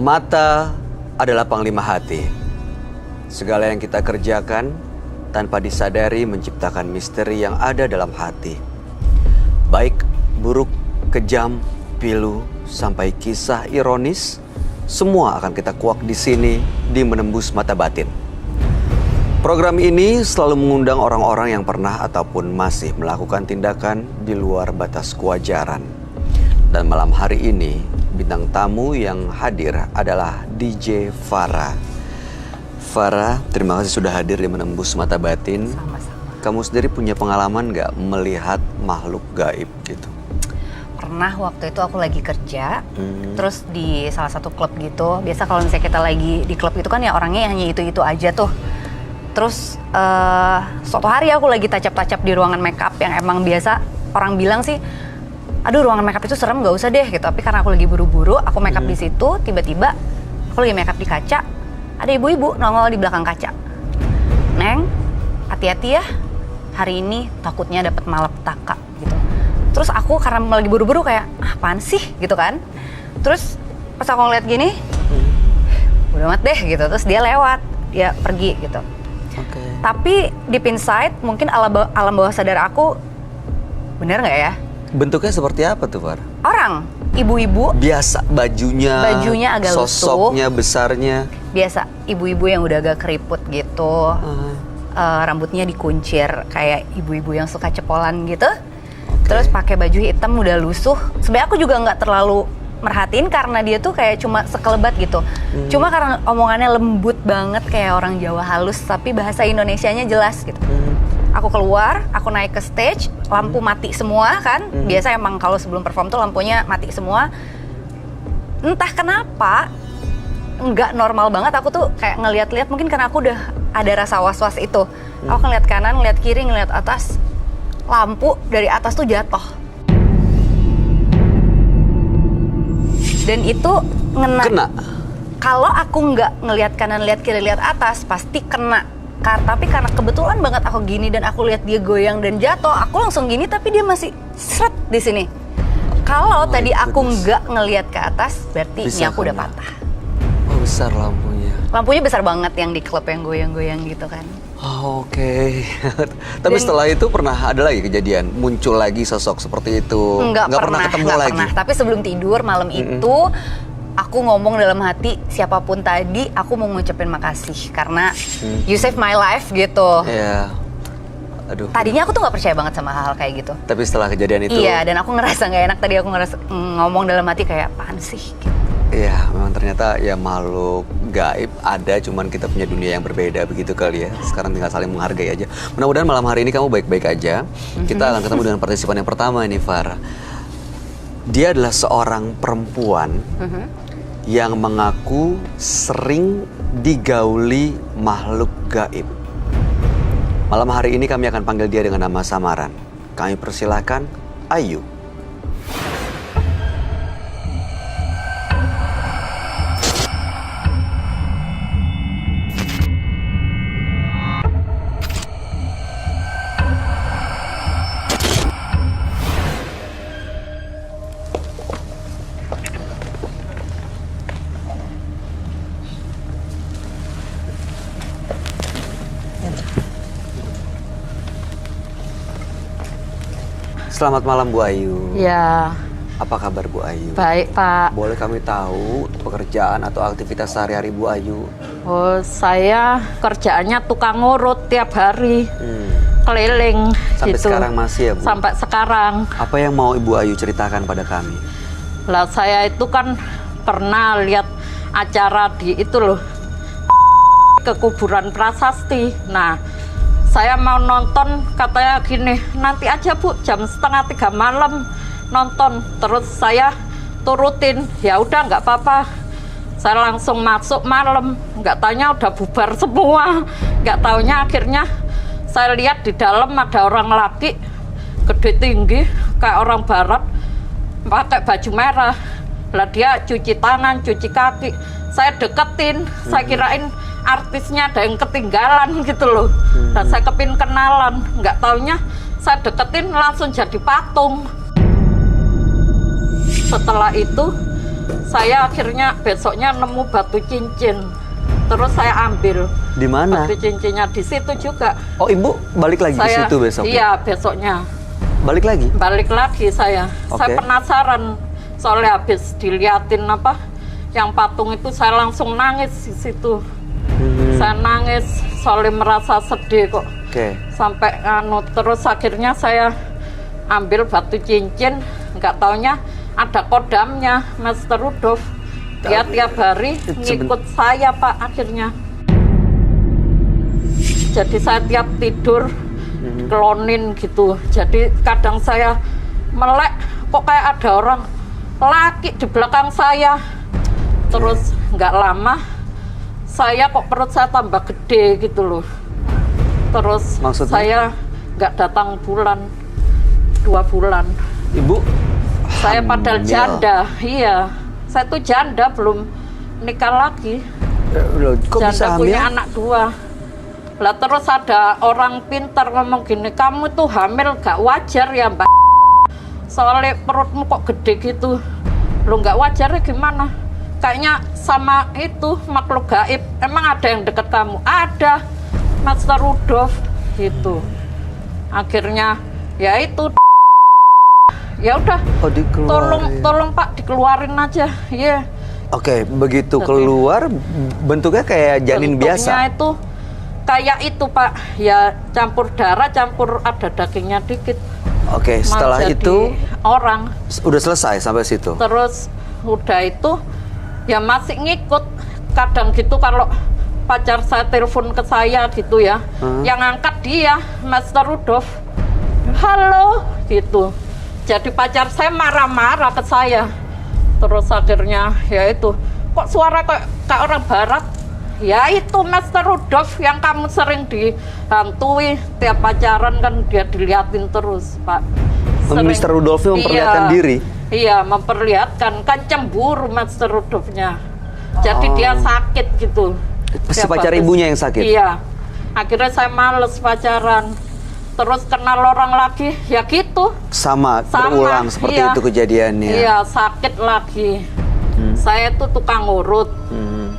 Mata adalah panglima hati. Segala yang kita kerjakan tanpa disadari menciptakan misteri yang ada dalam hati. Baik, buruk, kejam, pilu, sampai kisah ironis, semua akan kita kuak di sini di Menembus Mata Batin. Program ini selalu mengundang orang-orang yang pernah ataupun masih melakukan tindakan di luar batas kewajaran. Dan malam hari ini, bintang tamu yang hadir adalah DJ Farah. Farah, terima kasih sudah hadir di Menembus Mata Batin. Sama-sama. Kamu sendiri punya pengalaman nggak melihat makhluk gaib gitu? Pernah waktu itu aku lagi kerja, terus di salah satu klub gitu. Biasa kalau misalnya kita lagi di klub itu kan ya orangnya hanya itu-itu aja tuh. Terus suatu hari aku lagi tacap-tacap di ruangan makeup yang emang biasa orang bilang sih, aduh ruangan makeup itu serem, gak usah deh gitu. Tapi karena aku lagi buru-buru, aku makeup di situ, tiba-tiba aku lagi makeup di kaca, ada ibu-ibu nongol di belakang kaca. Neng, hati-hati ya, hari ini takutnya dapat malapetaka gitu. Terus aku karena lagi buru-buru kayak, apaan sih gitu kan. Terus pas aku ngeliat gini, udah amat deh gitu. Terus dia lewat, dia pergi gitu. Okay. Tapi deep inside mungkin alam bawah sadar aku, bener nggak ya? Bentuknya seperti apa tuh, Far? Orang, ibu-ibu. Biasa bajunya Agak lusuh. sosoknya, besarnya. Biasa, ibu-ibu yang udah agak keriput gitu. Rambutnya dikuncir kayak ibu-ibu yang suka cepolan gitu. Terus pakai baju hitam udah lusuh. Sebenarnya aku juga nggak terlalu merhatiin karena dia tuh kayak cuma sekelebat gitu. Cuma karena omongannya lembut banget kayak orang Jawa halus, tapi bahasa Indonesianya jelas gitu. Aku keluar, aku naik ke stage, lampu mati semua kan. Biasa emang kalau sebelum perform tuh lampunya mati semua. Entah kenapa nggak normal banget, aku tuh kayak ngeliat-liat, mungkin karena aku udah ada rasa was-was itu. Aku ngeliat kanan, ngeliat kiri, ngeliat atas, lampu dari atas tuh jatuh. Dan itu kena. Kalau aku nggak ngelihat kanan, lihat kiri, lihat atas, pasti kena. Tapi karena kebetulan banget aku gini dan aku lihat dia goyang dan jatuh, aku langsung gini tapi dia masih seret di sini. Kalau tadi aku nggak ngelihat ke atas, berarti ini aku udah patah. Oh, besar lampunya. Lampunya besar banget yang di klub yang goyang-goyang gitu kan. Oh, oke. Tapi setelah itu pernah ada lagi kejadian, muncul lagi sosok seperti itu? Nggak pernah ketemu lagi? Pernah. Tapi sebelum tidur malam itu, aku ngomong dalam hati, siapapun tadi, aku mau ngucapin makasih. Karena you save my life gitu. Iya. Aduh. Tadinya aku tuh nggak percaya banget sama hal kayak gitu. Tapi setelah kejadian itu? Iya, dan aku ngerasa nggak enak. Tadi aku ngerasa ngomong dalam hati kayak, apaan sih? Gitu. Iya, memang ternyata ya makhluk gaib ada, cuman kita punya dunia yang berbeda begitu kali ya. Sekarang tinggal saling menghargai aja. Mudah-mudahan malam hari ini kamu baik-baik aja. Kita akan ketemu dengan partisipan yang pertama ini, Farah. Dia adalah seorang perempuan yang mengaku sering digauli makhluk gaib. Malam hari ini kami akan panggil dia dengan nama samaran. Kami persilahkan Ayu. Selamat malam Bu Ayu. Ya. Apa kabar Bu Ayu? Baik Pak. Boleh kami tahu pekerjaan atau aktivitas sehari-hari Bu Ayu? Oh, saya kerjaannya tukang ngurut tiap hari, keliling. Sampai gitu. Sekarang masih ya Bu? Sampai sekarang. Apa yang mau Ibu Ayu ceritakan pada kami? Lah saya itu kan pernah lihat acara di itu loh, ke kuburan Prasasti. Nah, saya mau nonton, katanya gini, nanti aja Bu, jam 2:30 malam nonton. Terus saya turutin, ya udah nggak apa-apa. Saya langsung masuk malam, nggak taunya udah bubar semua. Nggak taunya akhirnya saya lihat di dalam ada orang laki, gede tinggi, kayak orang barat, pakai baju merah. Lah dia cuci tangan, cuci kaki. Saya deketin, saya kirain artisnya ada yang ketinggalan gitu loh. Dan saya kepin kenalan, nggak taunya saya deketin langsung jadi patung. Setelah itu saya akhirnya besoknya nemu batu cincin. Terus saya ambil. Di mana? Batu cincinnya di situ juga. Oh, Ibu balik lagi ke situ besoknya? Iya, besoknya. Balik lagi? Balik lagi saya. Oke. Saya penasaran. Soalnya habis diliatin yang patung itu, saya langsung nangis di situ. Saya nangis, soalnya merasa sedih kok. Oke. Sampai terus akhirnya saya ambil batu cincin, nggak taunya ada kodamnya Master Rudolf. Dia tiap hari ngikut saya Pak akhirnya. Jadi saya tiap tidur klonin gitu. Jadi kadang saya melek, kok kayak ada orang laki di belakang saya. Terus nggak lama saya kok perut saya tambah gede gitu loh. Terus Maksudnya? Saya nggak datang 2 bulan. Ibu Saya padahal hamil. janda, iya. Saya tuh janda, belum nikah lagi. Loh, kok bisa Janda hamil? punya anak 2. Lah terus ada orang pintar ngomong gini, kamu tuh hamil gak wajar ya Mbak. Soalnya perutmu kok gede gitu. Lo gak wajar ya gimana? Kayaknya sama itu makhluk gaib. Emang ada yang deket kamu? Ada, Master Rudolf gitu. Akhirnya ya itu. Ya udah, Oh, dikeluarin. tolong Pak dikeluarin aja, iya. Oke, begitu Tapi- keluar bentuknya kayak janin Bentuknya biasa. itu kayak itu Pak, ya campur darah, campur ada dagingnya dikit. Oke, Mau setelah jadi itu orang. udah selesai sampai situ. Terus udah itu ya masih ngikut. Kadang gitu kalau pacar saya telepon ke saya gitu ya, yang angkat dia Master Rudolf. Halo gitu. Jadi pacar saya marah-marah ke saya. Terus akhirnya ya itu, kok suara kayak orang barat? Ya itu Master Rudolf yang kamu sering dihantui. Tiap pacaran kan dia diliatin terus Pak. Mr. Rudolf memperlihatkan diri? Iya, memperlihatkan. Kan cemburu Master Rudolfnya. Jadi dia sakit gitu. Si Tiap pacar habis- ibunya yang sakit? Iya. Akhirnya saya males pacaran. Terus kenal orang lagi, ya gitu. Sama, Sama, berulang seperti iya. itu kejadiannya. Iya, sakit lagi. Saya tuh tukang urut.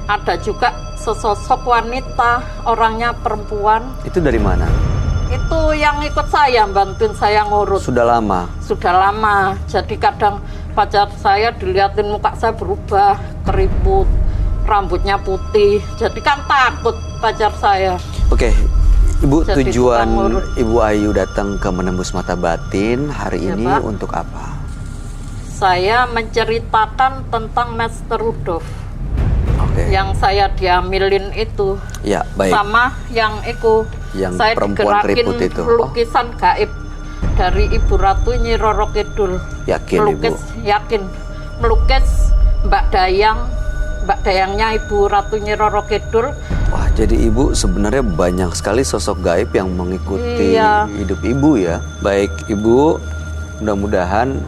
Ada juga sesosok wanita, orangnya perempuan. Itu dari mana? Itu yang ikut saya, bantuin saya ngurut. Sudah lama. Sudah lama. Jadi kadang pacar saya dilihatin muka saya berubah, keriput, rambutnya putih. Jadi kan takut pacar saya. Oke, Ibu, Jadi tujuan tukang urut. Ibu Ayu datang ke Menembus Mata Batin hari Ya, ini Pak. untuk apa? Saya menceritakan tentang Master Rudolf. Oke. Yang saya diambilin itu. Ya, baik. Sama yang itu. Yang saya perempuan digerakin keriput itu. lukisan gaib dari Ibu Ratu Nyi Roro Kidul. Yakin, Melukis, Ibu? yakin. Melukis Mbak Dayangnya Ibu Ratu Nyi Roro Kidul. Wah, jadi Ibu sebenarnya banyak sekali sosok gaib yang mengikuti Iya. hidup Ibu ya. Baik, Ibu, mudah-mudahan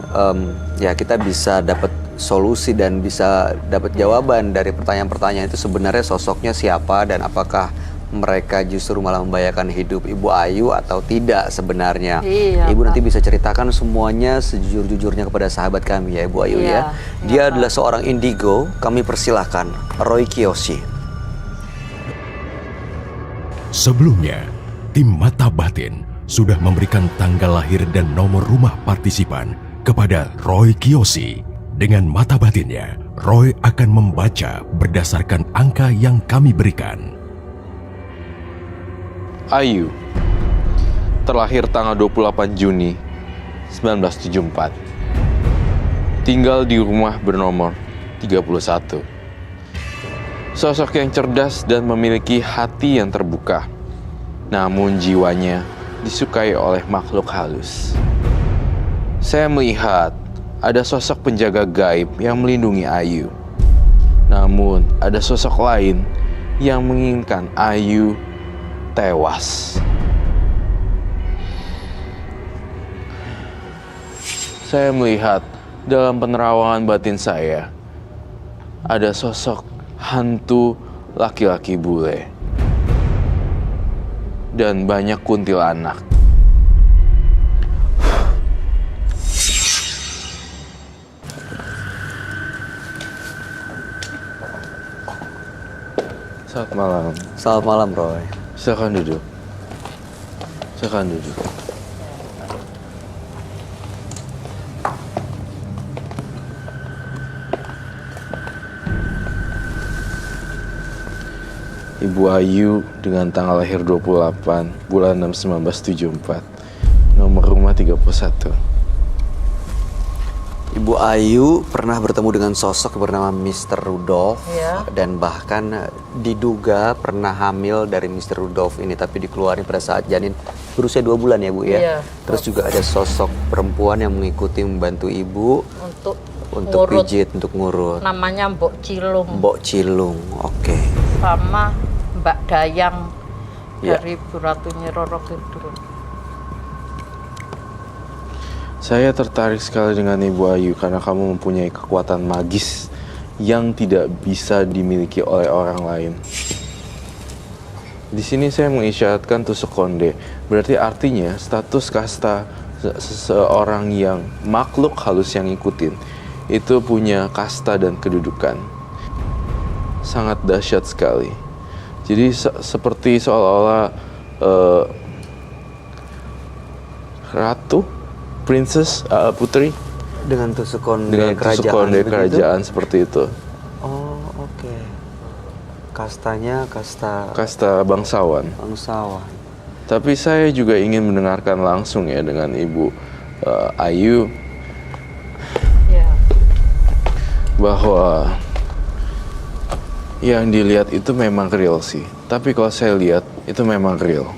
ya kita bisa dapat solusi dan bisa dapat jawaban dari pertanyaan-pertanyaan itu sebenarnya sosoknya siapa dan apakah mereka justru malah membahayakan hidup Ibu Ayu atau tidak sebenarnya. Iya, Ibu Pak. nanti bisa ceritakan semuanya sejujur-jujurnya kepada sahabat kami ya Ibu Ayu ya. Iya, Dia iya, Pak. adalah seorang indigo, kami persilahkan Roy Kiyoshi. Sebelumnya, tim Mata Batin sudah memberikan tanggal lahir dan nomor rumah partisipan kepada Roy Kiyoshi. Dengan mata batinnya, Roy akan membaca berdasarkan angka yang kami berikan. Ayu, terlahir tanggal 28 Juni 1974. Tinggal di rumah bernomor 31. Sosok yang cerdas dan memiliki hati yang terbuka. Namun jiwanya disukai oleh makhluk halus. Saya melihat ada sosok penjaga gaib yang melindungi Ayu. Namun ada sosok lain yang menginginkan Ayu tewas. Saya melihat dalam penerawangan batin saya ada sosok hantu laki-laki bule dan banyak kuntilanak. Selamat malam. Selamat malam, Roy. Silakan duduk. Silakan duduk. Ibu Ayu dengan tanggal lahir 28 bulan 6 1974. Nomor rumah 31. Ibu Ayu pernah bertemu dengan sosok bernama Mr. Rudolph Iya. dan bahkan diduga pernah hamil dari Mr. Rudolph ini, tapi dikeluarin pada saat janin berusia 2 bulan ya Bu ya. Iya. Terus juga ada sosok perempuan yang mengikuti membantu ibu untuk ngurut. pijit, untuk ngurut. Namanya Mbok Cilung Mbok Cilung, oke. sama Mbak Dayang Iya. dari Bu Ratu Nyi Roro Kidul. Saya tertarik sekali dengan Ibu Ayu karena kamu mempunyai kekuatan magis yang tidak bisa dimiliki oleh orang lain. Di sini saya mengisyaratkan tusuk konde. Berarti artinya status kasta seseorang yang makhluk halus yang ngikutin itu punya kasta dan kedudukan. Sangat dahsyat sekali. Jadi seperti seolah-olah ratu, princess, putri Dengan tusuk konde dengan tusuk konde begitu? kerajaan seperti itu. Oh, oke. Kastanya kasta Kasta bangsawan. bangsawan. Tapi saya juga ingin mendengarkan langsung ya dengan Ibu Ayu Ya. bahwa yang dilihat itu memang real sih. Tapi kalau saya lihat itu memang real.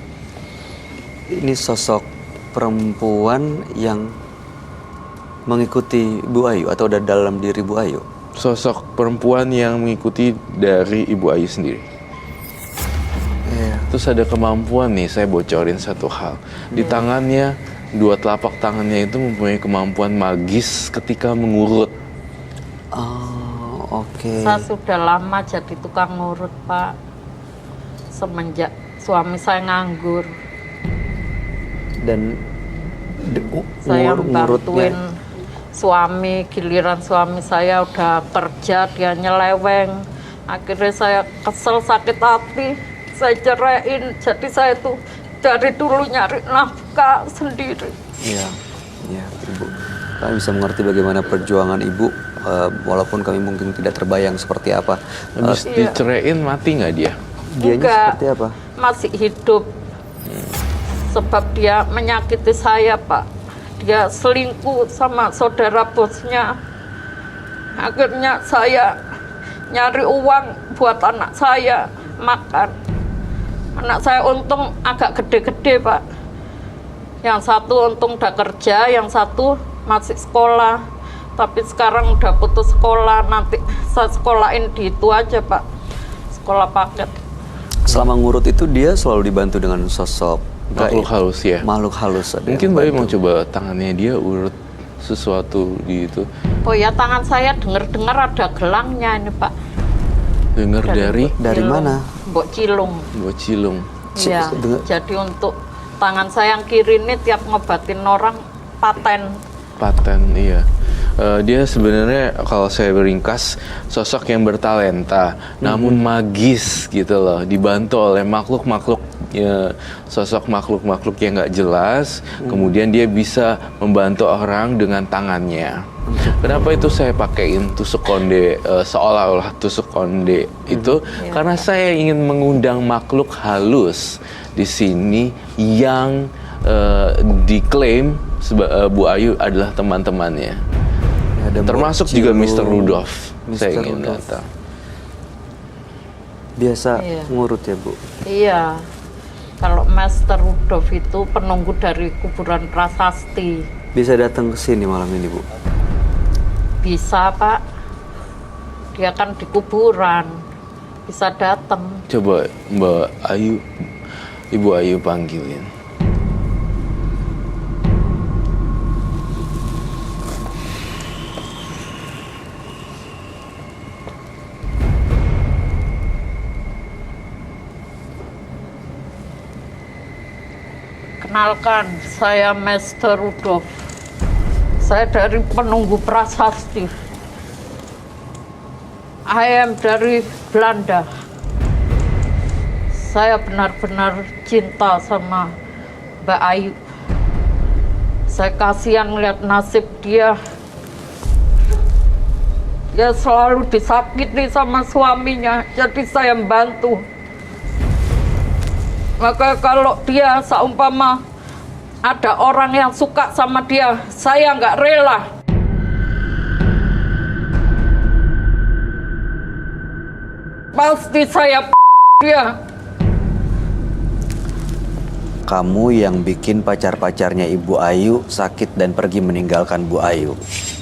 Ini sosok perempuan yang mengikuti Bu Ayu atau ada dalam diri Bu Ayu? Sosok perempuan yang mengikuti dari Ibu Ayu sendiri. Iya. Terus ada kemampuan nih, saya bocorin satu hal. Di tangannya, 2 telapak tangannya itu mempunyai kemampuan magis ketika mengurut. Oh, oke. Saya sudah lama jadi tukang ngurut, Pak. Semenjak suami saya nganggur, Dan saya ngurutnya bantuin suami. Giliran suami saya udah kerja, dia nyeleweng. Akhirnya saya kesel, sakit hati, saya ceraiin. Jadi saya tuh dari dulu nyari nafkah sendiri. Iya, iya, Ibu. Kami bisa mengerti bagaimana perjuangan Ibu, walaupun kami mungkin tidak terbayang seperti apa. Habis Iya. diceraiin mati nggak dia? Dianya Enggak. seperti apa? Masih hidup. Sebab dia menyakiti saya, Pak. Dia selingkuh sama saudara bosnya. Akhirnya saya nyari uang buat anak saya makan. Anak saya untung agak gede-gede, Pak. Yang satu untung udah kerja, yang satu masih sekolah. Tapi sekarang udah putus sekolah, nanti saya sekolahin di itu aja, Pak. Sekolah paket. Selama ngurut itu dia selalu dibantu dengan sosok Makhluk gaib. halus ya. Makhluk halus. Ada Mungkin yang Bayu bantu. mau coba tangannya dia urut sesuatu di itu. Oh ya, tangan saya dengar-dengar ada gelangnya ini, Pak. Dengar dari Dari Cilung. mana? Mbok Cilung. Mbok Cilung. Iya. dengar- Jadi untuk tangan saya yang kiri ini tiap ngobatin orang paten. Paten, iya. Dia sebenarnya kalau saya beringkas sosok yang bertalenta, namun magis gitu loh, dibantu oleh makhluk-makhluk ya, sosok makhluk-makhluk yang nggak jelas. Kemudian dia bisa membantu orang dengan tangannya. Kenapa itu saya pakaiin tusuk konde, seolah-olah tusuk konde itu? Karena saya ingin mengundang makhluk halus di sini yang diklaim Bu Ayu adalah teman-temannya. Ada Mbok Termasuk juga Cilung, Mr. Rudolph. Saya Mr. ingin Rudolph. datang. Biasa Iya. ngurut ya, Bu? Iya. Kalau Master Rudolph itu penunggu dari kuburan prasasti. Bisa datang ke sini malam ini, Bu? Bisa, Pak. Dia kan di kuburan. Bisa datang. Coba Mbak Ayu, Ibu Ayu panggilin. Kenalkan, saya Master Rudolph. Saya dari penunggu prasasti. I am dari Belanda. Saya benar-benar cinta sama Mbak Ayu. Saya kasihan lihat nasib dia. Dia selalu disakiti sama suaminya, jadi saya membantu. Maka kalau dia seumpama ada orang yang suka sama dia, saya nggak rela. Pasti saya dia. Kamu yang bikin pacar-pacarnya Ibu Ayu sakit dan pergi meninggalkan Bu Ayu.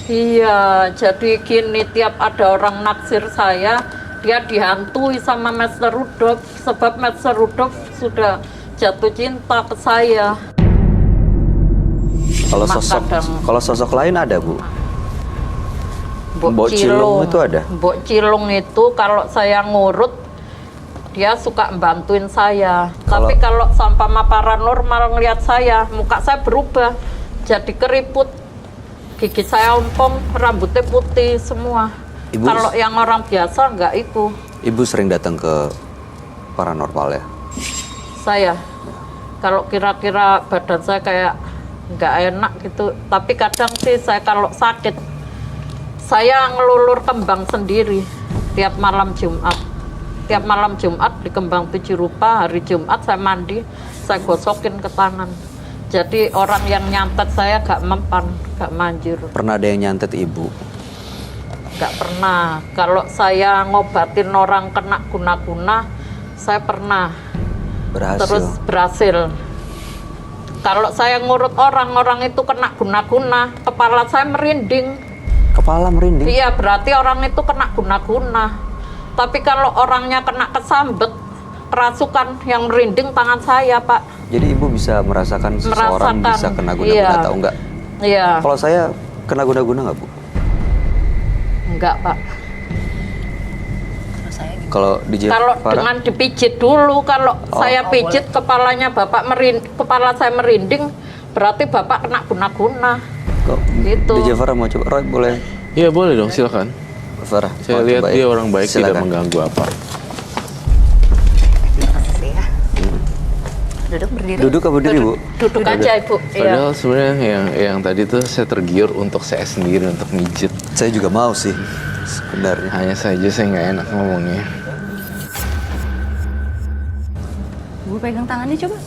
Iya, jadi gini, tiap ada orang naksir saya, dia dihantui sama Master Rudolf, sebab Master Rudolf sudah jatuh cinta ke saya. Kalau sosok lain ada, Bu? Mbok Cilung itu ada? Mbok Cilung itu kalau saya ngurut, dia suka membantuin saya. Tapi kalau sampama paranormal ngeliat saya, muka saya berubah, jadi keriput. Gigi saya ompong, rambutnya putih semua. Kalau yang orang biasa enggak itu. Ibu sering datang ke paranormal ya? Saya, kalau kira-kira badan saya kayak nggak enak gitu. Tapi kadang sih saya kalau sakit, saya ngelulur kembang sendiri tiap malam Jumat. Tiap malam Jumat di kembang 7 rupa, hari Jumat saya mandi, saya gosokin ke tangan. Jadi orang yang nyantet saya gak mempan, gak manjur. Pernah ada yang nyantet Ibu? Gak pernah. Kalau saya ngobatin orang kena guna-guna, saya pernah. Berhasil? Terus berhasil. Kalau saya ngurut orang itu kena guna-guna, kepala saya merinding. Kepala merinding? Iya, berarti orang itu kena guna-guna. Tapi kalau orangnya kena kesambet, kerasukan yang merinding tangan saya, Pak. Jadi Ibu bisa merasakan seseorang bisa kena guna-guna, iya. Tahu nggak? Iya. Kalau saya kena guna-guna nggak, Bu? Enggak, Pak. Kalau di Kalau dengan dipijit dulu, kalau saya pijit kepalanya Bapak kepala saya merinding, berarti Bapak kena guna-guna. Gitu. Di Farah mau coba? Roy boleh? Iya boleh dong, silakan. Farah, Saya mau lihat coba dia ya? orang baik, tidak Silakan. mengganggu apa. Makasih ya. Duduk berdiri. Duduk apa berdiri, Bu? Duduk aja, Ibu. Iya. Padahal sebenarnya yang tadi tuh saya tergiur untuk saya sendiri, untuk mijit. Saya juga mau sih sebenarnya. Hanya saja saya nggak enak ngomongnya. Bu pegang tangannya coba.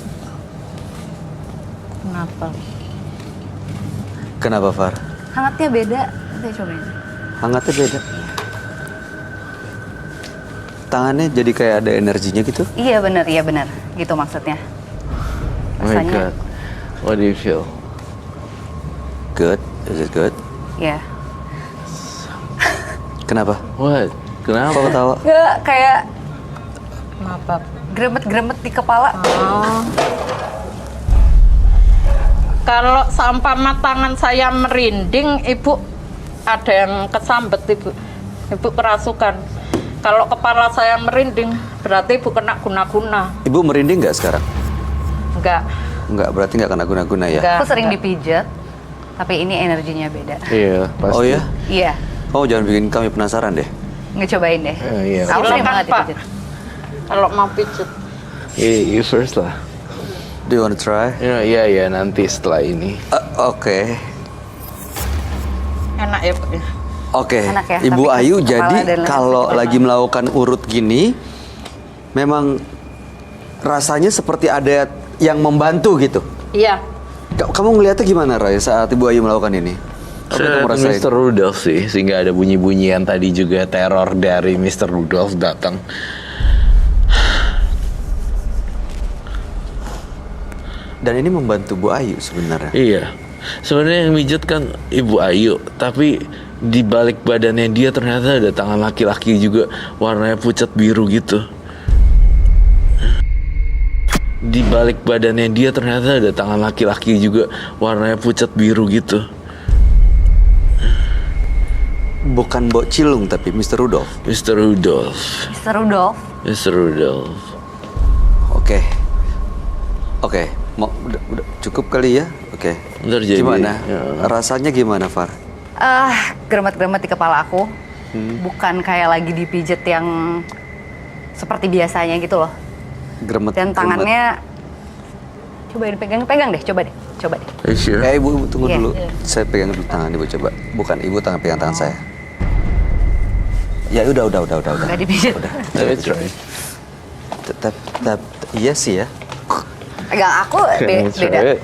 Kenapa? Kenapa, Far? Hangatnya beda. Saya cobain. Hangatnya beda. Tangannya jadi kayak ada energinya gitu. Iya benar. Gitu maksudnya. Oh my God. What do you feel? Good? Is it good? Iya. Kenapa? What? Kenapa? Kok ketawa? Nggak, kayak Kenapa? gremet-gremet di kepala. Oh. Kalau seumpama tangan saya merinding, Ibu ada yang kesambet, Ibu. Ibu kerasukan. Kalau kepala saya merinding, berarti Ibu kena guna-guna. Ibu merinding nggak sekarang? Enggak. Enggak, berarti nggak kena guna-guna ya? Enggak. Aku sering dipijat, tapi ini energinya beda. Iya, pasti. Oh ya? Iya, Oh jangan bikin kami penasaran deh. ngecobain deh. Iya. Aku sering Silakan, banget Pak. dipijat. Kalau mau pijet. You first lah. Do you want to try? Iya, nanti setelah ini. Oke. Enak ya, Pak? Oke, Enak ya, Ibu tapi Ayu kepala jadi dan leher kalau kepala. lagi melakukan urut gini, memang rasanya seperti ada yang membantu gitu. Iya. Kamu ngeliatnya gimana, Roy, saat Ibu Ayu melakukan ini? Apa Saya kamu rasain? Mr. Rudolph sih, sehingga ada bunyi-bunyian tadi juga teror dari Mr. Rudolph datang. Dan ini membantu Bu Ayu sebenarnya. Iya, sebenarnya yang mijet kan Ibu Ayu, tapi di balik badannya dia ternyata ada tangan laki-laki juga, warnanya pucat biru gitu. Di balik badannya dia ternyata ada tangan laki-laki juga, warnanya pucat biru gitu. Bukan Mbok Cilung tapi Mr. Rudolph. Mr. Rudolph, Mr. Rudolf, Mr. Rudolph. Oke. Mau udah cukup kali ya? Oke. Ntar jadi, Gimana? ya. Rasanya gimana, Far? gremet-gremet di kepala aku. Bukan kayak lagi dipijat yang seperti biasanya gitu loh. Gremet. Dan tangannya coba dipegang deh, coba deh. Sure. Ibu tunggu Iya. dulu. Saya pegang dulu tangan ibu coba. Bukan ibu pegang tangan saya. Ya udah. Nggak dipijit. Udah. Let me try. Tetap, iya sih ya. Pegang aku Can I try beda. it?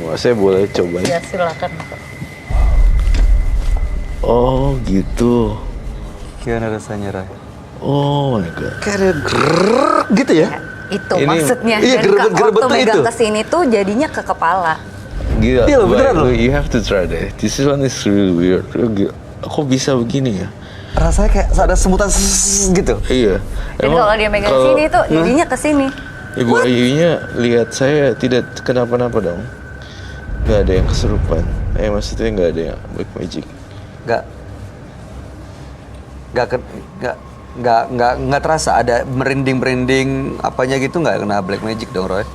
Wah, saya boleh coba. Ya silakan. Oh gitu. Gimana rasanya, Roy? Oh my god. Kayak ada grrrr gitu ya? Itu Ini- maksudnya. iya, Dan gerebet-gerebet waktu tuh megang itu. ke sini tuh jadinya ke kepala. Gila. Iya loh, beneran loh. You have to try deh. This one is really weird. Gila. Kok bisa begini ya? Rasanya kayak ada semutan gitu. Iya. Jadi kalau dia megang kalau sini tuh jadinya ke sini. Ibu Ayunya lihat saya tidak kenapa-napa dong. Gak ada yang kesurupan. Maksudnya gak ada yang black magic. Nggak terasa ada merinding apanya gitu, nggak kena black magic dong, Roy?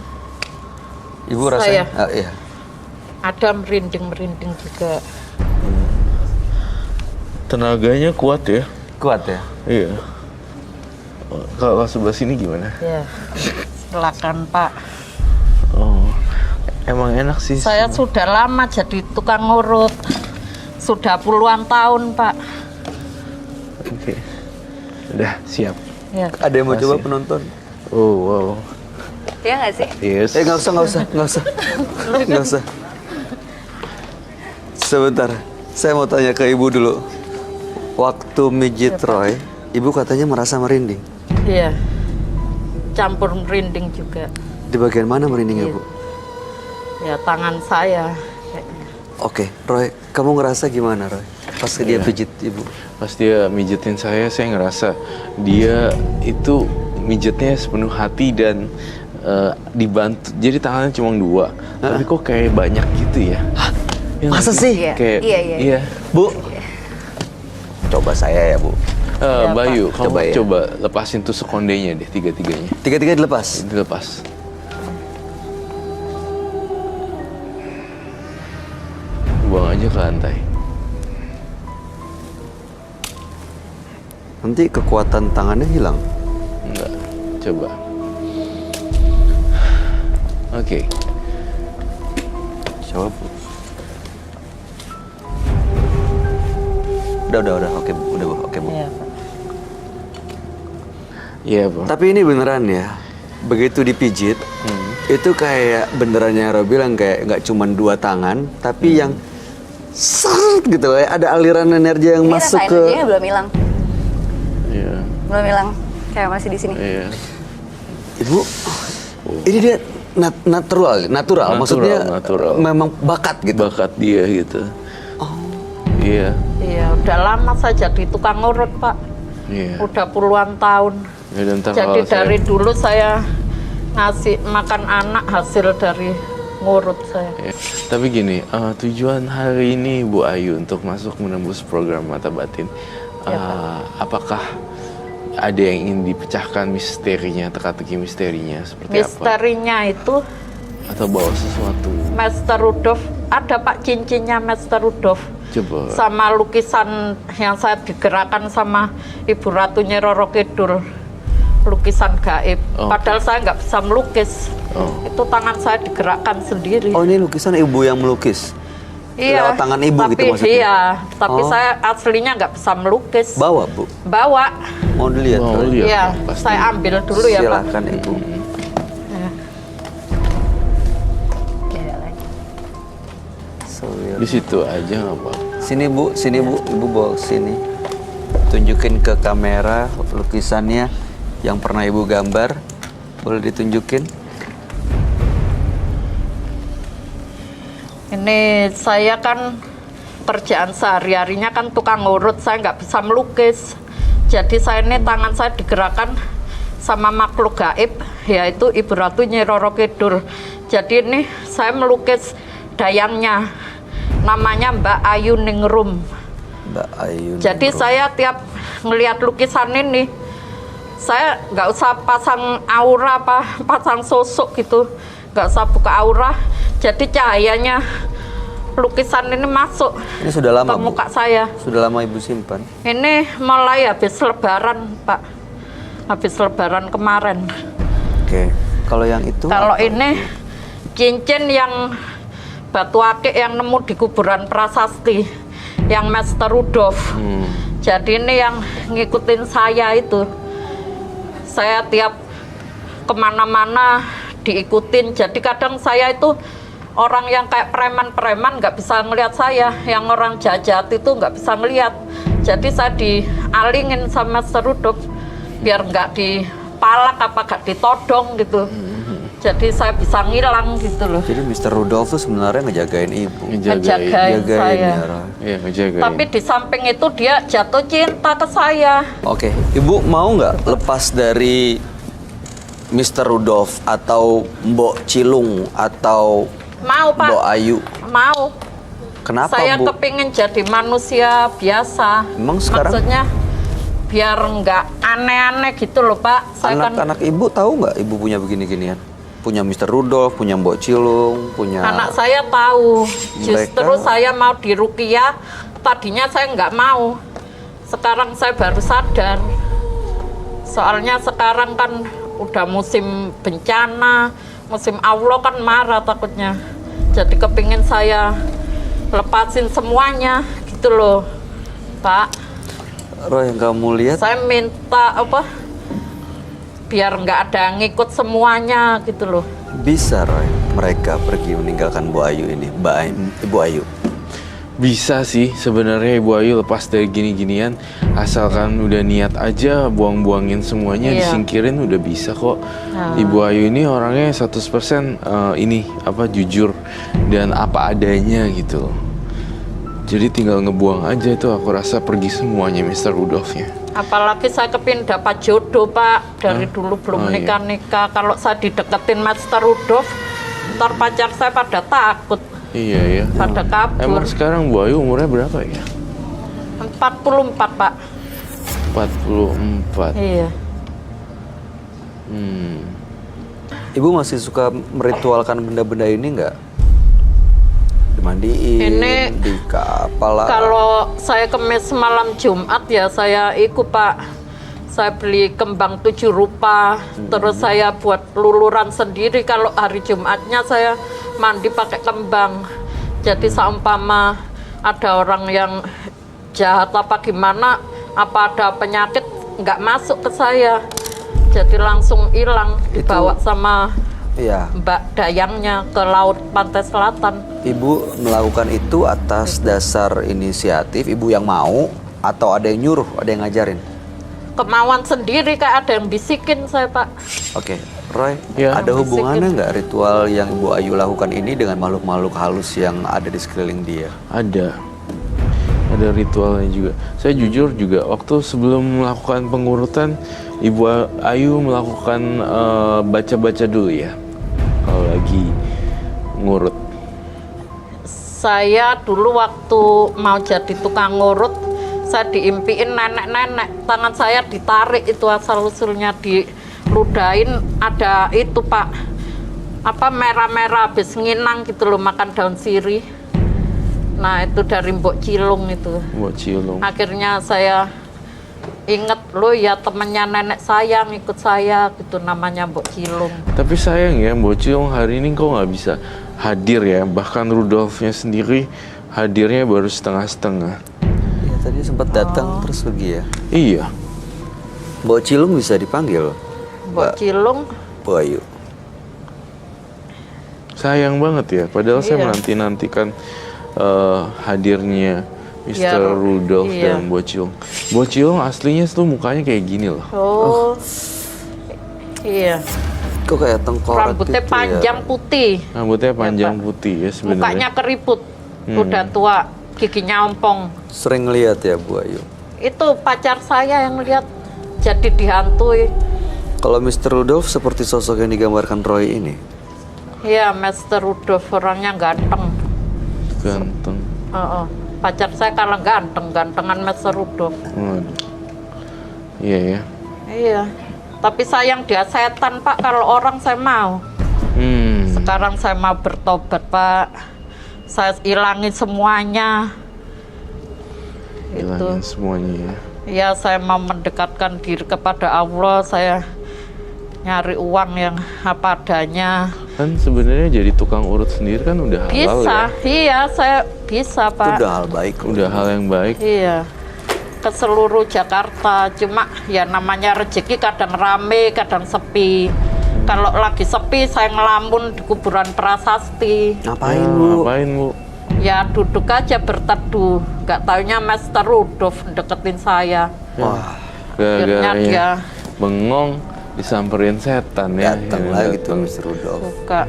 Ibu rasanya? Iya. Ada merinding juga. Tenaganya kuat ya? Kuat ya? Iya. Kalau sebelah sini gimana? Ya. Silakan Pak. Oh, emang enak sih. Saya sudah lama jadi tukang ngurut. Sudah puluhan tahun Pak. Oke. Udah siap. Ya. Ada yang mau Makasih. coba penonton? Oh wow. Iya nggak sih? Yes. Nggak usah. Sebentar, saya mau tanya ke ibu dulu. Waktu mijit Roy, ibu katanya merasa merinding. Iya. Campur merinding juga. Di bagian mana merindingnya, Bu? Ya tangan saya. Oke, Roy, kamu ngerasa gimana, Roy? Pas dia Iya. pijit ibu. Pas dia mijetin saya ngerasa dia itu mijetnya sepenuh hati dan dibantu. Jadi tangannya cuma 2, tapi kok kayak banyak gitu ya? Ya nggak Masa sih? Iya. Kayak, Iya. Bu, coba saya ya, Bu. Bayu, kamu Coba ya. coba lepasin tusuk kondenya deh, tiga-tiganya. Tiga-tiga dilepas. Dilepas. Buang aja ke lantai. Nanti kekuatan tangannya hilang. Enggak, coba. Oke. Coba, Bu. Udah. Oke, Bu. Udah, Bu. Oke, Bu. Iya Pak. Iya, Pak. Tapi ini beneran ya. Begitu dipijit, itu kayak benerannya Roy bilang kayak nggak cuma 2 tangan, tapi yang seret gitu, kayak ada aliran energi yang Ini masuk rasa ke. energinya belum hilang. Iya. Belum hilang. Kayak masih di sini. Iya. Ibu, ini dia natural. Maksudnya natural. memang bakat gitu. Bakat dia gitu. Iya. Iya, udah lama saya jadi tukang ngurut Pak. Iya. Udah puluhan tahun. Ya, dan ntar Jadi kalau dari dulu saya ngasih makan anak hasil dari ngurut saya. Ya. Tapi gini, tujuan hari ini Bu Ayu untuk masuk menembus program Mata Batin, apakah ada yang ingin dipecahkan misterinya, teka-teki misterinya seperti apa? Misterinya itu Atau bawa sesuatu? Master Rudolf, ada Pak cincinnya Master Rudolf. Coba. Sama lukisan yang saya digerakkan sama Ibu Ratu Nyi Roro Kidul, lukisan gaib. Oh. Padahal saya nggak bisa melukis. Oh. Itu tangan saya digerakkan sendiri. Oh, ini lukisan ibu yang melukis. Iya. lewat tangan ibu tapi, gitu maksudnya? Iya, tapi Oh. saya aslinya nggak bisa melukis. Bawa, Bu. Bawa. Mau dilihat, Mau Roy? lihat. Iya, pasti. saya ambil dulu ya Pak. Silakan, Ibu. Ya. Beda lagi. So weird. Di situ aja nggak apa. Sini, Bu. Ibu bawa ke sini. Tunjukin ke kamera lukisannya yang pernah Ibu gambar. Boleh ditunjukin? Ini saya kan kerjaan sehari-harinya kan tukang ngurut, saya nggak bisa melukis. Jadi saya ini tangan saya digerakkan sama makhluk gaib, yaitu Ibu Ratu Nyi Roro Kidul. Jadi ini saya melukis dayangnya, namanya Mbak Ayu Ningrum. Mbak Ayu. Jadi saya tiap ngelihat lukisan ini, saya nggak usah pasang aura apa, pasang sosok gitu, nggak usah buka aura. Jadi cahayanya lukisan ini masuk Ini sudah lama, ke Bu? muka saya. Sudah lama Ibu simpan? Ini mulai habis Lebaran, Pak. Habis Lebaran kemarin. Oke. Kalau yang itu Kalau apa? ini cincin yang batu akik yang nemu di kuburan prasasti, yang Master Rudolf. Jadi ini yang ngikutin saya itu. Saya tiap kemana-mana diikutin. Jadi kadang saya itu orang yang kayak preman-preman nggak bisa ngelihat saya, yang orang jahat itu nggak bisa ngelihat. Jadi saya dialingin sama Master Rudolf biar nggak dipalak apa nggak ditodong gitu. Jadi saya bisa ngilang gitu loh. Jadi Mr. Rudolf tuh sebenarnya ngejagain ibu. Ngejagain saya. ya, Roy. Iya, ngejagain. Tapi di samping itu dia jatuh cinta ke saya. Oke, Ibu mau nggak lepas dari Mr. Rudolf atau Mbok Cilung atau Mau Pak, Mbok Ayu? mau. Kenapa Saya Bu? kepingin jadi manusia biasa. Emang sekarang Maksudnya biar nggak aneh-aneh gitu loh Pak. Saya kan anak-anak Ibu tahu nggak Ibu punya begini-ginian? Punya Mr. Rudolf, punya Mbok Cilung, punya... anak saya tahu. Justru Mereka- saya mau diruqyah. Tadinya saya nggak mau. Sekarang saya baru sadar. Soalnya sekarang kan udah musim bencana, musim Allah kan marah takutnya. Jadi kepingin saya lepasin semuanya gitu loh, Pak. Roy, yang kamu lihat Saya minta apa? Biar nggak ada ngikut semuanya gitu loh. bisa Roy mereka pergi meninggalkan Bu Ayu ini, Ibu Ayu. Bisa sih sebenarnya Ibu Ayu lepas dari gini-ginian, asalkan udah niat aja buang-buangin semuanya, Iya. disingkirin udah bisa kok. Ibu Ayu ini orangnya 100% ini apa jujur dan apa adanya gitu. Jadi tinggal ngebuang aja itu, aku rasa pergi semuanya Mr. Rudolf-nya. Apalagi saya kepin dapat jodoh Pak, dari dulu belum Oh, iya. nikah-nikah. Kalau saya dideketin Master Rudolf, ntar pacar saya pada takut, Iya ya. pada kabur. Emang sekarang Bu Ayu umurnya berapa ya? 44 Pak. 44. Iya. Ibu masih suka meritualkan benda-benda ini nggak? Dimandiin, Ini di kapal. Kalau saya kemis malam Jumat ya saya ikut Pak. Saya beli kembang 7 rupa, terus saya buat luluran sendiri. Kalau hari Jumatnya saya mandi pakai kembang. Jadi seumpama ada orang yang jahat apa gimana, apa ada penyakit nggak masuk ke saya. Jadi langsung hilang, dibawa sama Iya, Mbak Dayangnya ke laut pantai selatan. Ibu melakukan itu atas dasar inisiatif Ibu yang mau atau ada yang nyuruh, ada yang ngajarin? Kemauan sendiri kayak ada yang bisikin saya Pak. Oke, Roy, Ya. ada hubungannya nggak ritual yang Ibu Ayu lakukan ini dengan makhluk-makhluk halus yang ada di sekeliling dia? Ada ritualnya juga. Saya jujur juga waktu sebelum melakukan pengurutan, Ibu Ayu melakukan baca-baca dulu ya kalau lagi ngurut. Saya dulu waktu mau jadi tukang ngurut, saya diimpiin nenek-nenek, tangan saya ditarik itu asal-usulnya, diludahin ada itu Pak, apa merah-merah habis nginang gitu loh, makan daun sirih. Nah itu dari Mbok Cilung itu. Buat Cilung. Akhirnya saya inget loh ya temennya nenek saya ngikut saya gitu, namanya Mbok Cilung. Tapi sayang ya Mbok Cilung hari ini kok nggak bisa hadir ya. Bahkan Rudolfnya sendiri hadirnya baru setengah-setengah. Ya, tadi sempat datang terus pergi ya. Iya. Mbok Cilung bisa dipanggil, Mbok Cilung. Bu Ayu. Sayang banget ya. Padahal saya Iya. menanti-nantikan hadirnya Mr. Biar- Rudolf iya. dan Mbok Cilung. Mbok Cilung aslinya tuh mukanya kayak gini loh. Oh. Iya. Kok kayak tengkorak Rambutnya gitu panjang ya? putih. Rambutnya panjang Pak. putih ya Mukanya sebenarnya. keriput. Udah tua, giginya ompong. Sering lihat ya Bu Ayu. Itu pacar saya yang lihat, jadi dihantui. Kalau Mr. Rudolf seperti sosok yang digambarkan Roy ini. Iya, Master Rudolf orangnya ganteng. Ganteng. Heeh. Pacar saya kalah ganteng, gantengan Master Rudolf. Waduh. Iya ya. Iya. Tapi sayang dia setan Pak, kalau orang saya mau. Sekarang saya mau bertobat Pak. Saya hilangin semuanya. Hilangin Itu. semuanya ya. Ya saya mau mendekatkan diri kepada Allah. Saya nyari uang yang apa adanya. Kan sebenarnya jadi tukang urut sendiri kan udah halal Bisa, ya. iya saya bisa Itu Pak. udah hal baik. Udah hal yang baik. Iya, ke seluruh Jakarta. Cuma ya namanya rezeki kadang rame, kadang sepi. Kalau lagi sepi saya ngelamun di kuburan prasasti. Ngapain Ya, Bu? Ngapain Bu? Ya duduk aja berteduh. Gak taunya Master Rudolf deketin saya. Wah, Akhirnya Gara-gara dia ya bengong disamperin setan ya. datang Yang lagi tuh datang. Mr. Rudolf. suka.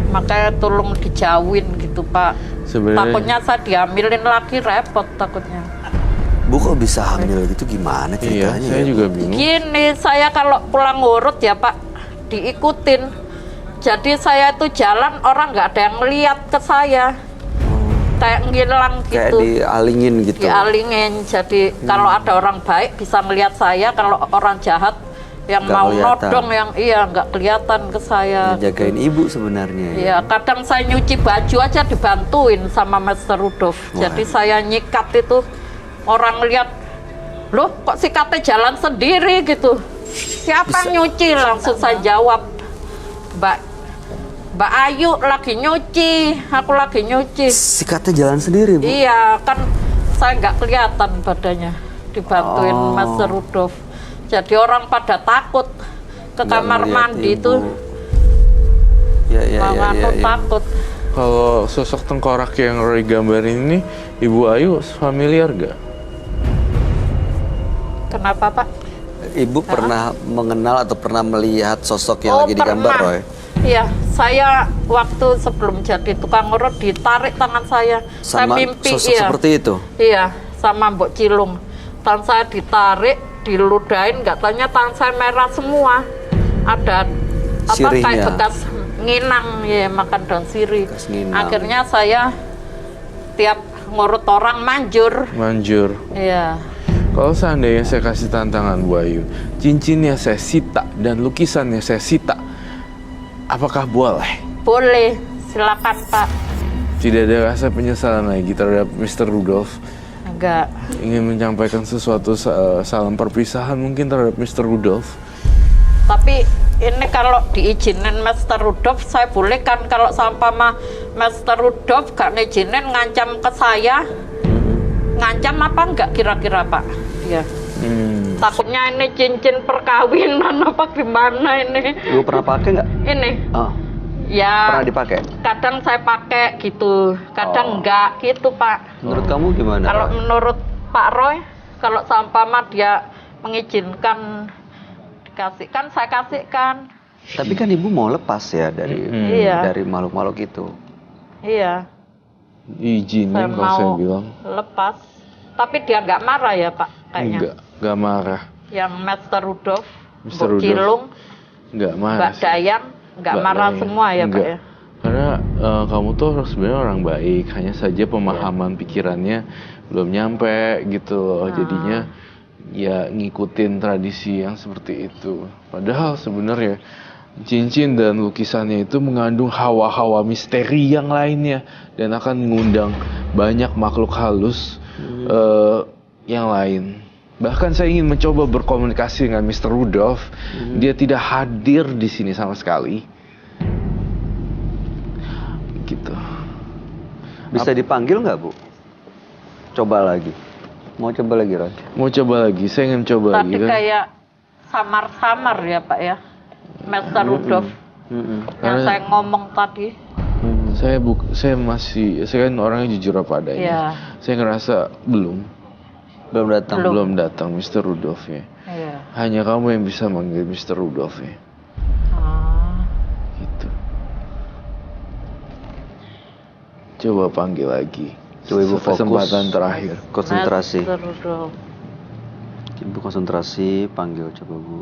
Makanya tolong dijauhin gitu Pak. Sebenarnya Takutnya saya diambilin lagi repot takutnya. Bu kok bisa hamil gitu gimana iya, ceritanya saya ya? juga bingung. Gini, saya kalau pulang ngurut ya Pak, diikutin. Jadi saya itu jalan, orang nggak ada yang lihat ke saya. Kayak ngilang Kayak gitu. dialingin gitu. Dialingin. Jadi kalau ada orang baik bisa ngelihat saya, kalau orang jahat yang Nggak mau kelihatan. nodong yang nggak kelihatan ke saya. Ngejagain ibu sebenarnya ya. Iya, kadang saya nyuci baju aja dibantuin sama Master Rudolf. Jadi saya nyikat itu, orang lihat, loh kok sikatnya jalan sendiri gitu. Siapa yang nyuci? Langsung saya jawab, Mbak Ayu lagi nyuci, aku lagi nyuci. Sikatnya jalan sendiri Bu. Iya, kan saya nggak kelihatan badannya, dibantuin Oh. Master Rudolf. Jadi orang pada takut ke Nggak kamar ngeliat mandi ibu. itu, Ya. takut. Kalau sosok tengkorak yang Roy gambarin ini, Ibu Ayu familiar gak? Kenapa Pak? Ibu pernah mengenal atau pernah melihat sosok yang lagi digambar Roy? Iya, saya waktu sebelum jadi tukang urut ditarik tangan saya. Saya Sama mimpi, sosok iya. seperti itu? Iya, sama Mbok Cilung. Tangan saya ditarik, diludahin, nggak taunya tangan saya merah semua. Ada apa Sirihnya. kayak bekas nginang, ya makan daun sirih. Bekas nginang. Akhirnya saya tiap ngurut orang manjur. Manjur. Iya. Kalau seandainya saya kasih tantangan Bu Ayu, cincinnya saya sita dan lukisannya saya sita, apakah boleh? Boleh, silakan Pak. Tidak ada rasa penyesalan lagi terhadap Mr. Rudolf. Enggak. Ingin menyampaikan sesuatu salam perpisahan mungkin terhadap Mr. Rudolf. Tapi ini kalau diizinin Master Rudolf, saya boleh kan kalau sama Master Rudolf gak ngizinin ngancam ke saya? Ngancam apa enggak kira-kira Pak? Ya. Takutnya ini cincin perkawinan apa gimana ini? Ibu pernah pakai nggak? Ini, Oh, ya pernah dipakai? kadang saya pakai gitu, kadang enggak gitu Pak. Menurut kamu gimana? Kalau Roy? menurut Pak Roy, kalau sama dia mengizinkan dikasihkan, saya kasihkan. Tapi kan ibu mau lepas ya dari Iya. dari makhluk-makhluk itu. Iya. Izinin Saya kalau saya mau bilang. lepas, tapi dia nggak marah ya Pak kayaknya. Enggak marah. Yang Master Rudolf, Mr. Mbok Rudolf. Cilung, Enggak marah. Mbak sih. Dayang nggak Mbak marah Dayang. semua ya Pak Enggak. ya. Karena kamu tuh sebenarnya orang baik, hanya saja pemahaman pikirannya belum nyampe gitu loh. Jadinya ya ngikutin tradisi yang seperti itu. Padahal sebenarnya cincin dan lukisannya itu mengandung hawa-hawa misteri yang lainnya dan akan mengundang banyak makhluk halus yang lain. Bahkan saya ingin mencoba berkomunikasi dengan Mr. Rudolf. Dia tidak hadir di sini sama sekali. Gitu. Bisa dipanggil nggak Bu? Coba lagi. Mau coba lagi Roy? Mau coba lagi, saya ingin coba Tadi lagi kan. kayak samar-samar ya Pak ya, Master Rudolf. Yang Karena- saya ngomong tadi. Saya kan orangnya jujur apa adanya. Iya. Saya ngerasa belum Belum datang. datang Mr. Rudolf ya. Iya. Hanya kamu yang bisa manggil Mr. Rudolf ya. Ah. Gitu. Coba panggil lagi. Coba ibu fokus. Kesempatan terakhir. Konsentrasi. Master Rudolf. Ibu konsentrasi, panggil coba Bu.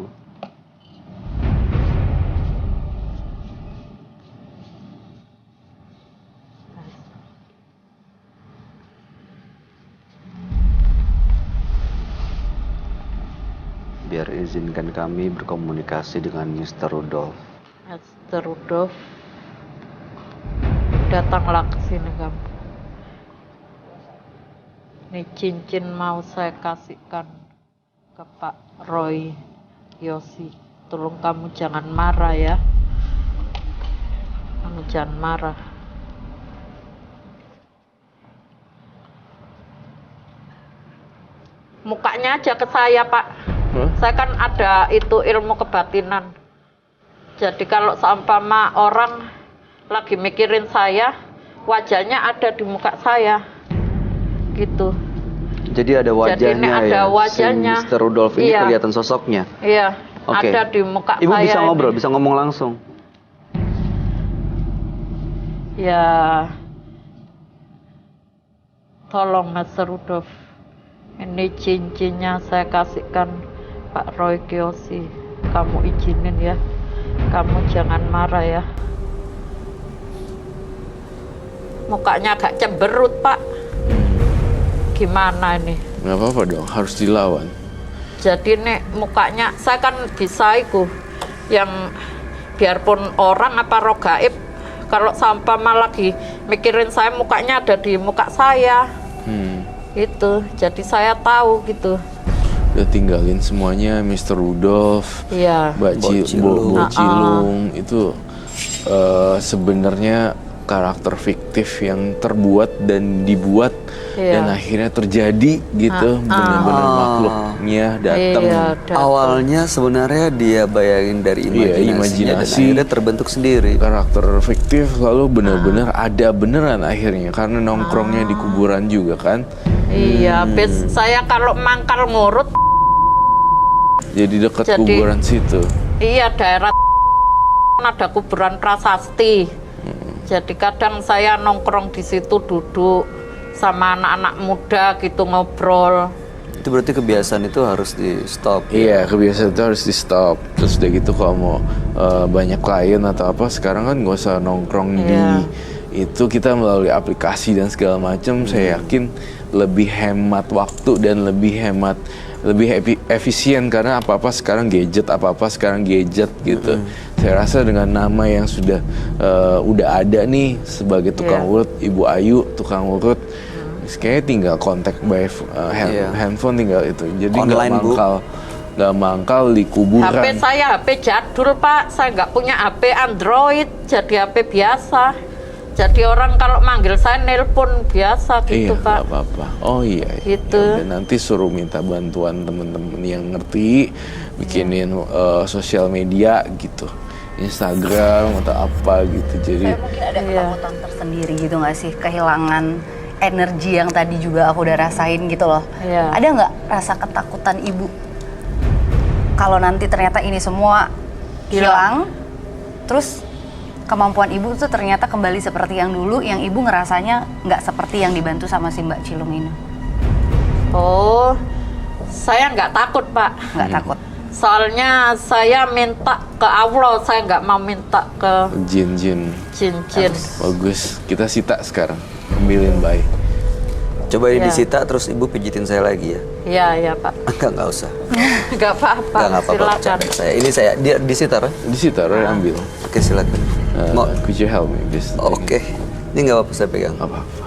Biar izinkan kami berkomunikasi dengan Mr. Rudolf. Master Rudolf, datanglah ke sini kamu. Ini cincin mau saya kasihkan ke Pak Roy Yosi. tolong kamu jangan marah ya. Kamu jangan marah. Mukanya aja ke saya, Pak. Saya kan ada itu ilmu kebatinan. Jadi kalau seumpama orang lagi mikirin saya, wajahnya ada di muka saya. Gitu. Jadi ada wajahnya. Jadi ini ada ya. wajahnya. Si Mr. Rudolf ini Iya. kelihatan sosoknya. Iya, Oke. ada di muka Ibu saya. bisa ngobrol, ini. bisa ngomong langsung. Ya. Tolong Mas Rudolf. Ini cincinnya saya kasihkan Pak Roy Kiyoshi. Kamu izinin ya. Kamu jangan marah ya. Mukanya agak cemberut, Pak. Gimana ini? Nggak apa-apa dong, harus dilawan. Jadi nih mukanya saya kan bisa itu yang biarpun orang apa roh gaib, kalau sampah lagi mikirin saya mukanya ada di muka saya. Itu jadi saya tahu gitu. Udah tinggalin semuanya Mr. Rudolf, Iya. Mbak Cilung. Cilung itu sebenarnya karakter fiktif yang terbuat dan dibuat Iya. dan akhirnya terjadi gitu, benar-benar makhluknya datang. Iya, datang. Awalnya sebenarnya dia bayangin dari Iya, imajinasinya dan imajinasi. akhirnya terbentuk sendiri. Karakter fiktif lalu benar-benar ada beneran akhirnya karena nongkrongnya di kuburan juga kan. Iya, habis saya kalau mangkal ngurut, Jadi dekat Jadi- kuburan situ. iya daerah ada kuburan prasasti. Jadi kadang saya nongkrong di situ duduk sama anak-anak muda gitu ngobrol. Itu berarti kebiasaan itu harus di stop. Iya, kebiasaan itu harus di stop. Terus udah gitu kalau mau banyak klien atau apa, sekarang kan nggak usah nongkrong Iya. di itu, kita melalui aplikasi dan segala macam. Saya yakin lebih hemat waktu dan lebih efisien karena apa-apa sekarang gadget gitu. Saya rasa dengan nama yang sudah udah ada nih sebagai tukang urut, Ibu Ayu tukang urut, kayaknya tinggal kontak by handphone tinggal itu. Jadi Online, Bu. nggak mangkal di kuburan. HP saya HP jadul, Pak. Saya nggak punya HP Android, jadi HP biasa. Jadi orang kalau manggil saya nelpon biasa gitu, Iya, Pak. nggak apa-apa. Oh iya. Gitu. Yaudah, nanti suruh minta bantuan temen-temen yang ngerti, bikinin sosial media gitu, Instagram atau apa gitu. Jadi Saya mungkin ada ketakutan tersendiri gitu nggak sih, kehilangan energi yang tadi juga aku udah rasain gitu loh. Iya. Ada nggak rasa ketakutan ibu kalau nanti ternyata ini semua hilang, terus kemampuan ibu tuh ternyata kembali seperti yang dulu, yang ibu ngerasanya nggak seperti yang dibantu sama si Mbak Cilung ini? Oh, saya nggak takut, Pak. Nggak takut? Soalnya saya minta ke Allah, saya nggak mau minta ke jin-jin jin-jin. bagus. Kita sita sekarang, ambilin baik. Coba ini Iya. disita terus ibu pijitin saya lagi ya. Iya, iya, Pak. Nggak usah. Nggak apa-apa. Nggak apa-apa. Silakan. Saya dia disita kan? Disita, Roy ambil. Oke, silakan. Mau? Could you help me this? Oke. Ini nggak apa-apa saya pegang. Nggak apa-apa.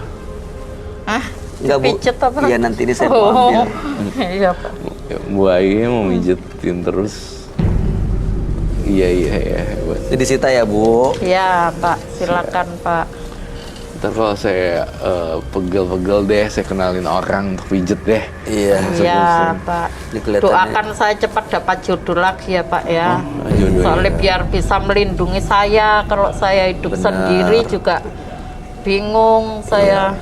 Ah, Nggak, Bu. pijet apa? Iya, nanti ini saya mau ambil. Iya, Pak. Bu Ayu mau mijetin terus. Iya hebat. Ini disita ya, Bu. Iya, Pak. Silakan, Pak. Ntar kalau saya pegel-pegel deh, saya kenalin orang untuk pijet deh. Iya. Iya, Pak. Ini kelihatannya- Doakan saya cepat dapat jodoh lagi ya, Pak ya. jodoh Soalnya ya. biar bisa melindungi saya. Kalau saya hidup Benar. sendiri juga bingung saya.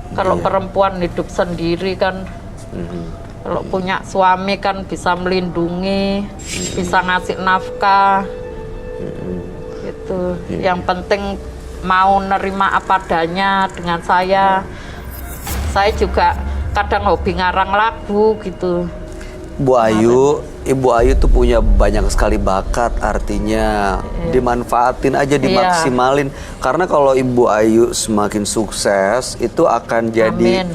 Kalau Iya. perempuan hidup sendiri kan, kalau punya suami kan bisa melindungi, bisa ngasih nafkah. Gitu. Iya. Yang penting mau nerima apa adanya dengan saya. Saya juga kadang hobi ngarang lagu gitu. Bu Ayu, Ibu Ayu tuh punya banyak sekali bakat, artinya dimanfaatin aja, dimaksimalin. Karena kalau Ibu Ayu semakin sukses, itu akan jadi Amin.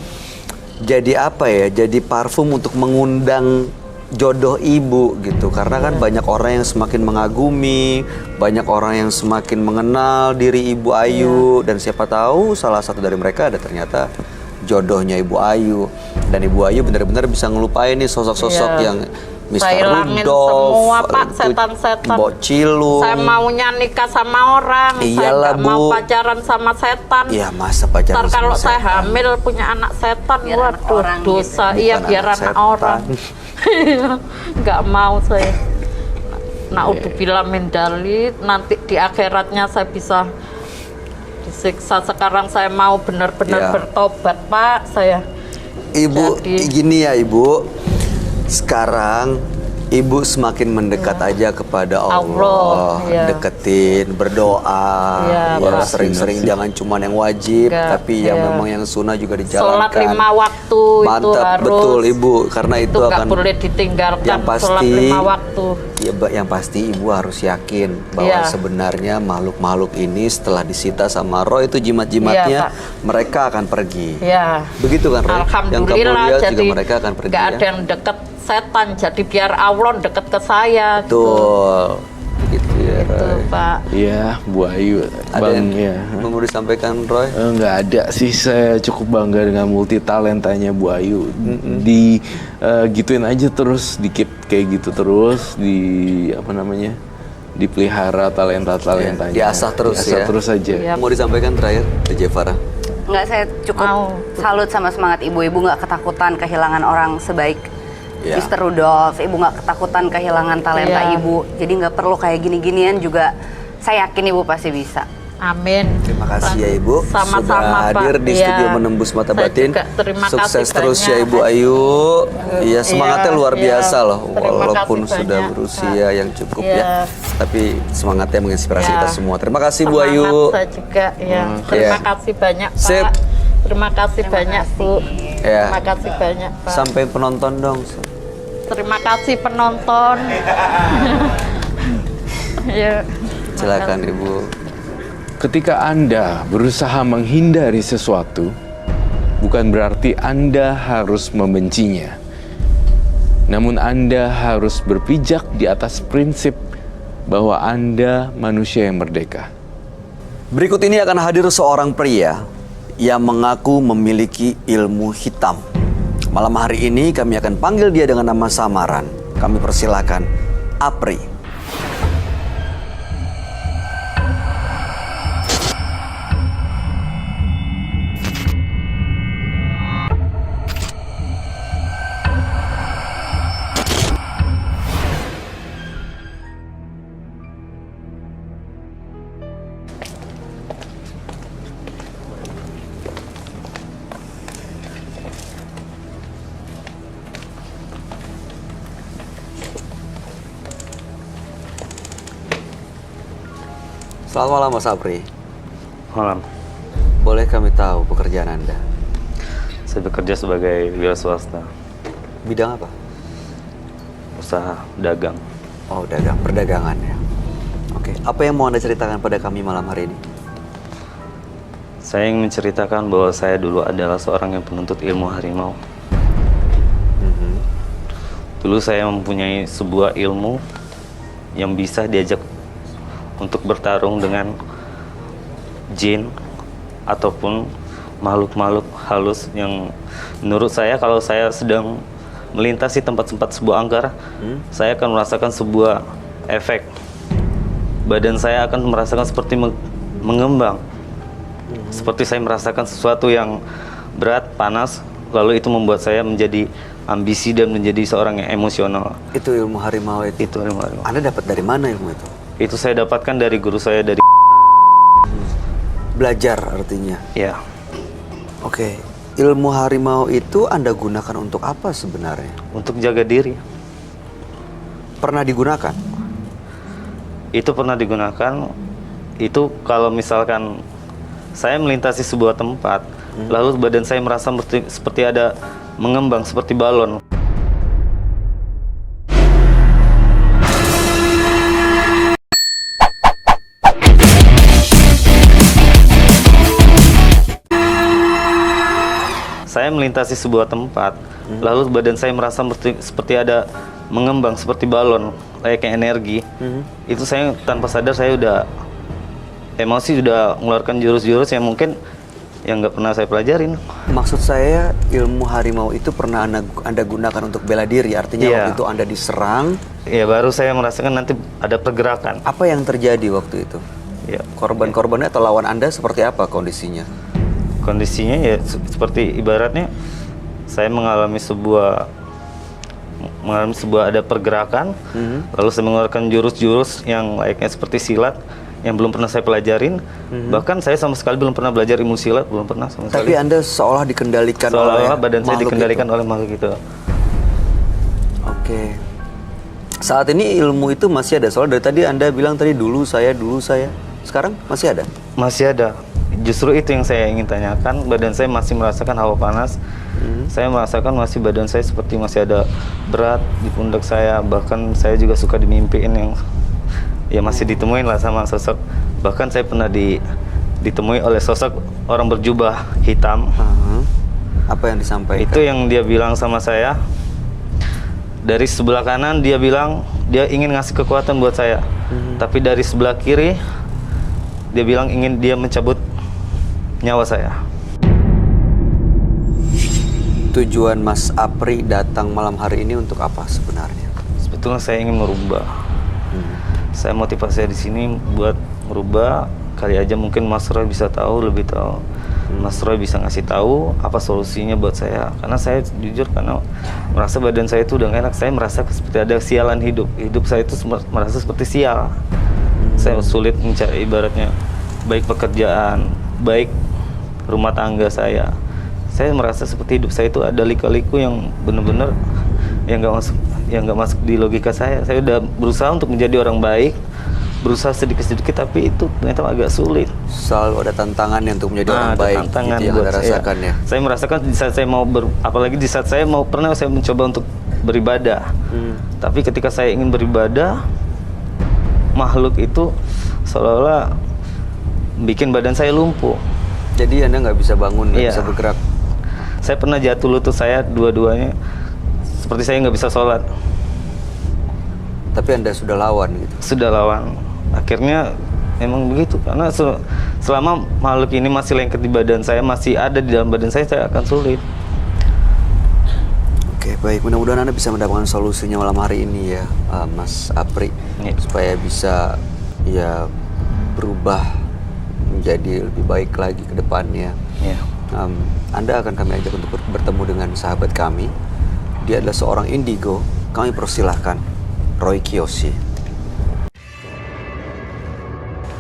jadi apa ya? Jadi parfum untuk mengundang jodoh ibu gitu. Karena kan banyak orang yang semakin mengagumi, banyak orang yang semakin mengenal diri Ibu Ayu, dan siapa tahu salah satu dari mereka ada ternyata jodohnya Ibu Ayu. Dan Ibu Ayu benar-benar bisa ngelupain nih sosok-sosok Iya. yang Mr. Saya hilangin Rudolf, semua Pak, itu setan-setan. Mbok Cilung. Saya maunya nikah sama orang. Iyalah, saya nggak mau Bu. pacaran sama setan. Iya, masa pacaran Ntar kalau sama saya setan? hamil punya anak setan, Biar anak waduh orang dosa. gitu. Iya Bukan biar anak anak setan. orang. Nggak mau saya. Naudzubillah min dzalik, nanti di akhiratnya saya bisa disiksa. Sekarang saya mau benar-benar Ya. bertobat Pak, saya. Ibu, Jadi- gini ya Ibu. Sekarang Ibu semakin mendekat aja kepada Allah, Allah, ya. deketin, berdoa, Ya, ya, Pak. sering-sering jangan cuma yang wajib, Enggak, tapi yang ya. memang yang sunnah juga Sholat dijalankan. 5 waktu itu Mantap, harus. betul Ibu, karena itu nggak akan boleh ditinggalkan. yang Sholat pasti 5 waktu. ya, yang pasti Ibu harus yakin bahwa Iya. sebenarnya makhluk-makhluk ini setelah disita sama roh itu jimat-jimatnya Iya, Pak. mereka akan pergi. Ya. Begitu kan, Roy? Yang kamu Alhamdulillah, lihat jadi juga mereka akan pergi nggak ya. ada yang deket setan, jadi biar Allah deket ke saya. Betul. Begitu ya, Gitu, Roy. Pak. Iya, Bu Ayu. Ada Bang, yang ya. mau disampaikan, Roy? Nggak ada sih, saya cukup bangga dengan multi talentanya Bu Ayu. Di gituin aja terus, dikit kayak gitu terus, dipelihara talenta-talentanya. Diasah terus Diasah ya. terus aja. Iya. Mau disampaikan terakhir, DJ Farah? Nggak, saya cukup Mau. salut sama semangat ibu-ibu nggak ketakutan kehilangan orang sebaik Ya. Mr. Rudolf. Ibu nggak ketakutan kehilangan talenta Iya. ibu. Jadi nggak perlu kayak gini-ginian juga. Saya yakin ibu pasti bisa. Amin. Terima kasih ya Ibu Sama-sama, sudah Pak. hadir di Iya. studio Menembus Mata Saya Batin. juga terima Sukses kasih terus ya banyak. Ibu Ayu. Iya, semangatnya Iya, luar iya. biasa loh, Terima walaupun kasih sudah banyak, berusia yang cukup Iya. ya. Tapi semangatnya menginspirasi Iya. kita semua. Terima kasih Bu Semangat Ayu. saya juga ya. Terima Iya. kasih banyak Pak. Sip. Terima kasih banyak Bu. Ya. Terima kasih banyak Pak. Sampai penonton dong. Terima kasih penonton. Ya. Silakan Ibu. Ketika Anda berusaha menghindari sesuatu, bukan berarti Anda harus membencinya. Namun Anda harus berpijak di atas prinsip bahwa Anda manusia yang merdeka. Berikut ini akan hadir seorang pria yang mengaku memiliki ilmu hitam. Malam hari ini kami akan panggil dia dengan nama samaran. Kami persilakan Apri. Selamat malam Mas Apri. Malam, Boleh kami tahu pekerjaan Anda? saya bekerja sebagai wira swasta, Bidang apa? usaha dagang. Oh, dagang, perdagangan ya. Oke, apa yang mau Anda ceritakan pada kami malam hari ini? Saya ingin menceritakan bahwa saya dulu adalah seorang yang penuntut ilmu harimau. Dulu saya mempunyai sebuah ilmu yang bisa diajak untuk bertarung dengan jin ataupun makhluk-makhluk halus yang menurut saya kalau saya sedang melintasi tempat-tempat sebuah angkar, saya akan merasakan sebuah efek. Badan saya akan merasakan seperti mengembang. Seperti saya merasakan sesuatu yang berat, panas, lalu itu membuat saya menjadi ambisi dan menjadi seorang yang emosional. Itu ilmu harimau itu. Itu ilmu harimau. Anda dapat dari mana ilmu itu? Itu saya dapatkan dari guru saya dari Belajar artinya. ya. Oke, ilmu harimau itu Anda gunakan untuk apa sebenarnya? Untuk jaga diri. Pernah digunakan? Itu pernah digunakan. Itu kalau misalkan saya melintasi sebuah tempat, lalu badan saya merasa seperti ada mengembang seperti balon. Saya melintasi sebuah tempat, lalu badan saya merasa seperti ada mengembang seperti balon, layaknya energi. Itu saya tanpa sadar saya udah emosi, udah mengeluarkan jurus-jurus yang mungkin yang nggak pernah saya pelajarin. Maksud saya ilmu harimau itu pernah Anda gunakan untuk bela diri, artinya Iya. waktu itu Anda diserang. Ya baru saya merasakan nanti ada pergerakan. Apa yang terjadi waktu itu? Ya, Korban-korbannya atau lawan Anda seperti apa kondisinya? kondisinya ya seperti ibaratnya saya mengalami sebuah ada pergerakan, lalu saya mengeluarkan jurus-jurus yang layaknya seperti silat yang belum pernah saya pelajarin. Bahkan saya sama sekali belum pernah belajar ilmu silat, belum pernah sama sekali. Tapi Anda seolah dikendalikan oleh Seolah-olah badan saya makhluk dikendalikan itu. oleh makhluk itu. Oke. Saat ini ilmu itu masih ada. Soalnya dari tadi Anda bilang tadi dulu saya. Sekarang masih ada? Masih ada. Justru itu yang saya ingin tanyakan. Badan saya masih merasakan hawa panas. Saya merasakan badan saya seperti masih ada berat di pundak saya. Bahkan saya juga suka dimimpiin yang ya masih ditemuin lah sama sosok. Bahkan saya pernah ditemui oleh sosok orang berjubah hitam. Apa yang disampaikan? Itu yang dia bilang sama saya. Dari sebelah kanan dia bilang dia ingin ngasih kekuatan buat saya. Tapi dari sebelah kiri dia bilang ingin dia mencabut nyawa saya. Tujuan Mas Apri datang malam hari ini untuk apa sebenarnya? Sebetulnya saya ingin merubah. Saya motivasi saya di sini buat merubah. Kali aja mungkin Mas Roy bisa lebih tahu. Mas Roy bisa ngasih tahu apa solusinya buat saya. Karena saya jujur karena merasa badan saya itu udah gak enak. Saya merasa seperti ada sialan hidup. Hidup saya itu merasa seperti sial. Saya sulit mencari ibaratnya baik pekerjaan, baik rumah tangga saya. Saya merasa seperti hidup saya itu ada lika-liku yang benar-benar yang nggak masuk di logika saya. Saya udah berusaha untuk menjadi orang baik, berusaha sedikit-sedikit, tapi itu ternyata agak sulit. Selalu ada tantangannya untuk menjadi orang Ada baik, tantangan gitu yang buat Anda rasakan ya. Saya merasakan di saat saya apalagi di saat saya pernah saya mencoba untuk beribadah. Tapi ketika saya ingin beribadah, makhluk itu seolah-olah bikin badan saya lumpuh. Jadi Anda nggak bisa bangun, nggak Iya. bisa bergerak. Saya pernah jatuh lutut saya dua-duanya, seperti saya nggak bisa sholat. Tapi Anda sudah lawan gitu. Sudah lawan. Akhirnya emang begitu, karena selama makhluk ini masih lengket di badan saya, masih ada di dalam badan saya akan sulit. Oke, baik. Mudah-mudahan Anda bisa mendapatkan solusinya malam hari ini ya, Mas Apri. Iya. Supaya bisa ya berubah menjadi lebih baik lagi ke depannya. Ya. Anda akan kami ajak untuk bertemu dengan sahabat kami. Dia adalah seorang indigo. Kami persilahkan Roy Kiyoshi.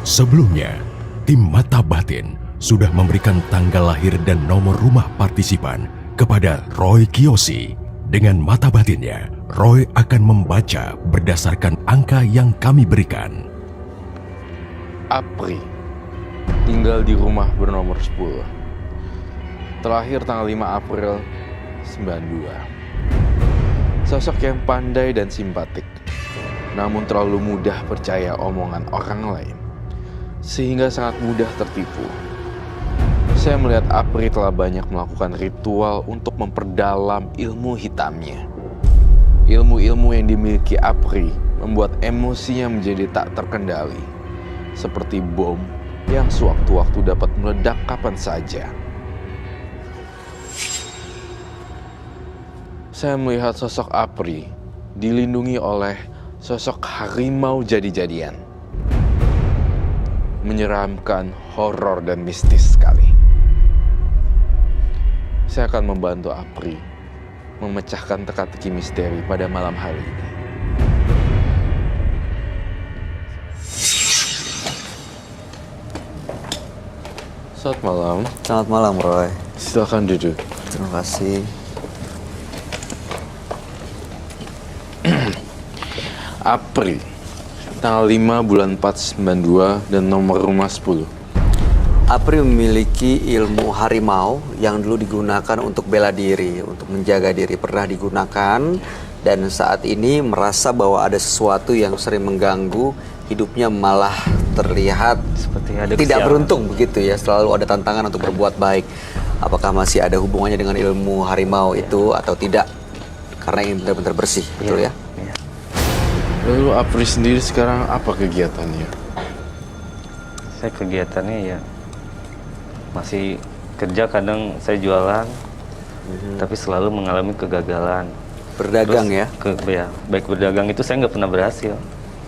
Sebelumnya, tim Mata Batin sudah memberikan tanggal lahir dan nomor rumah partisipan kepada Roy Kiyoshi. Dengan mata batinnya, Roy akan membaca berdasarkan angka yang kami berikan. Apri tinggal di rumah bernomor 10. Terlahir tanggal 5 April 92. Sosok yang pandai dan simpatik, namun terlalu mudah percaya omongan orang lain, sehingga sangat mudah tertipu. Saya melihat Apri telah banyak melakukan ritual untuk memperdalam ilmu hitamnya. Ilmu-ilmu yang dimiliki Apri membuat emosinya menjadi tak terkendali, seperti bom yang sewaktu-waktu dapat meledak kapan saja. Saya melihat sosok Apri dilindungi oleh sosok harimau jadi-jadian. Menyeramkan, horor, dan mistis sekali. Saya akan membantu Apri memecahkan teka-teki misteri pada malam hari ini. Selamat malam. Selamat malam, Roy. Silakan duduk. Terima kasih. Apri, tanggal 5 bulan 4 92 dan nomor rumah 10. Apri memiliki ilmu harimau yang dulu digunakan untuk bela diri, untuk menjaga diri. Pernah digunakan dan saat ini merasa bahwa ada sesuatu yang sering mengganggu hidupnya, malah terlihat Seperti ada tidak kesialan. beruntung begitu ya. Selalu ada tantangan untuk berbuat baik. Apakah masih ada hubungannya dengan ilmu harimau itu atau tidak? Karena ingin benar-benar bersih, betul ya? Iya. Lalu Apri sendiri sekarang apa kegiatannya? Saya kegiatannya ya masih kerja, kadang saya jualan, tapi selalu mengalami kegagalan. Berdagang ya? Ya, baik berdagang itu saya nggak pernah berhasil.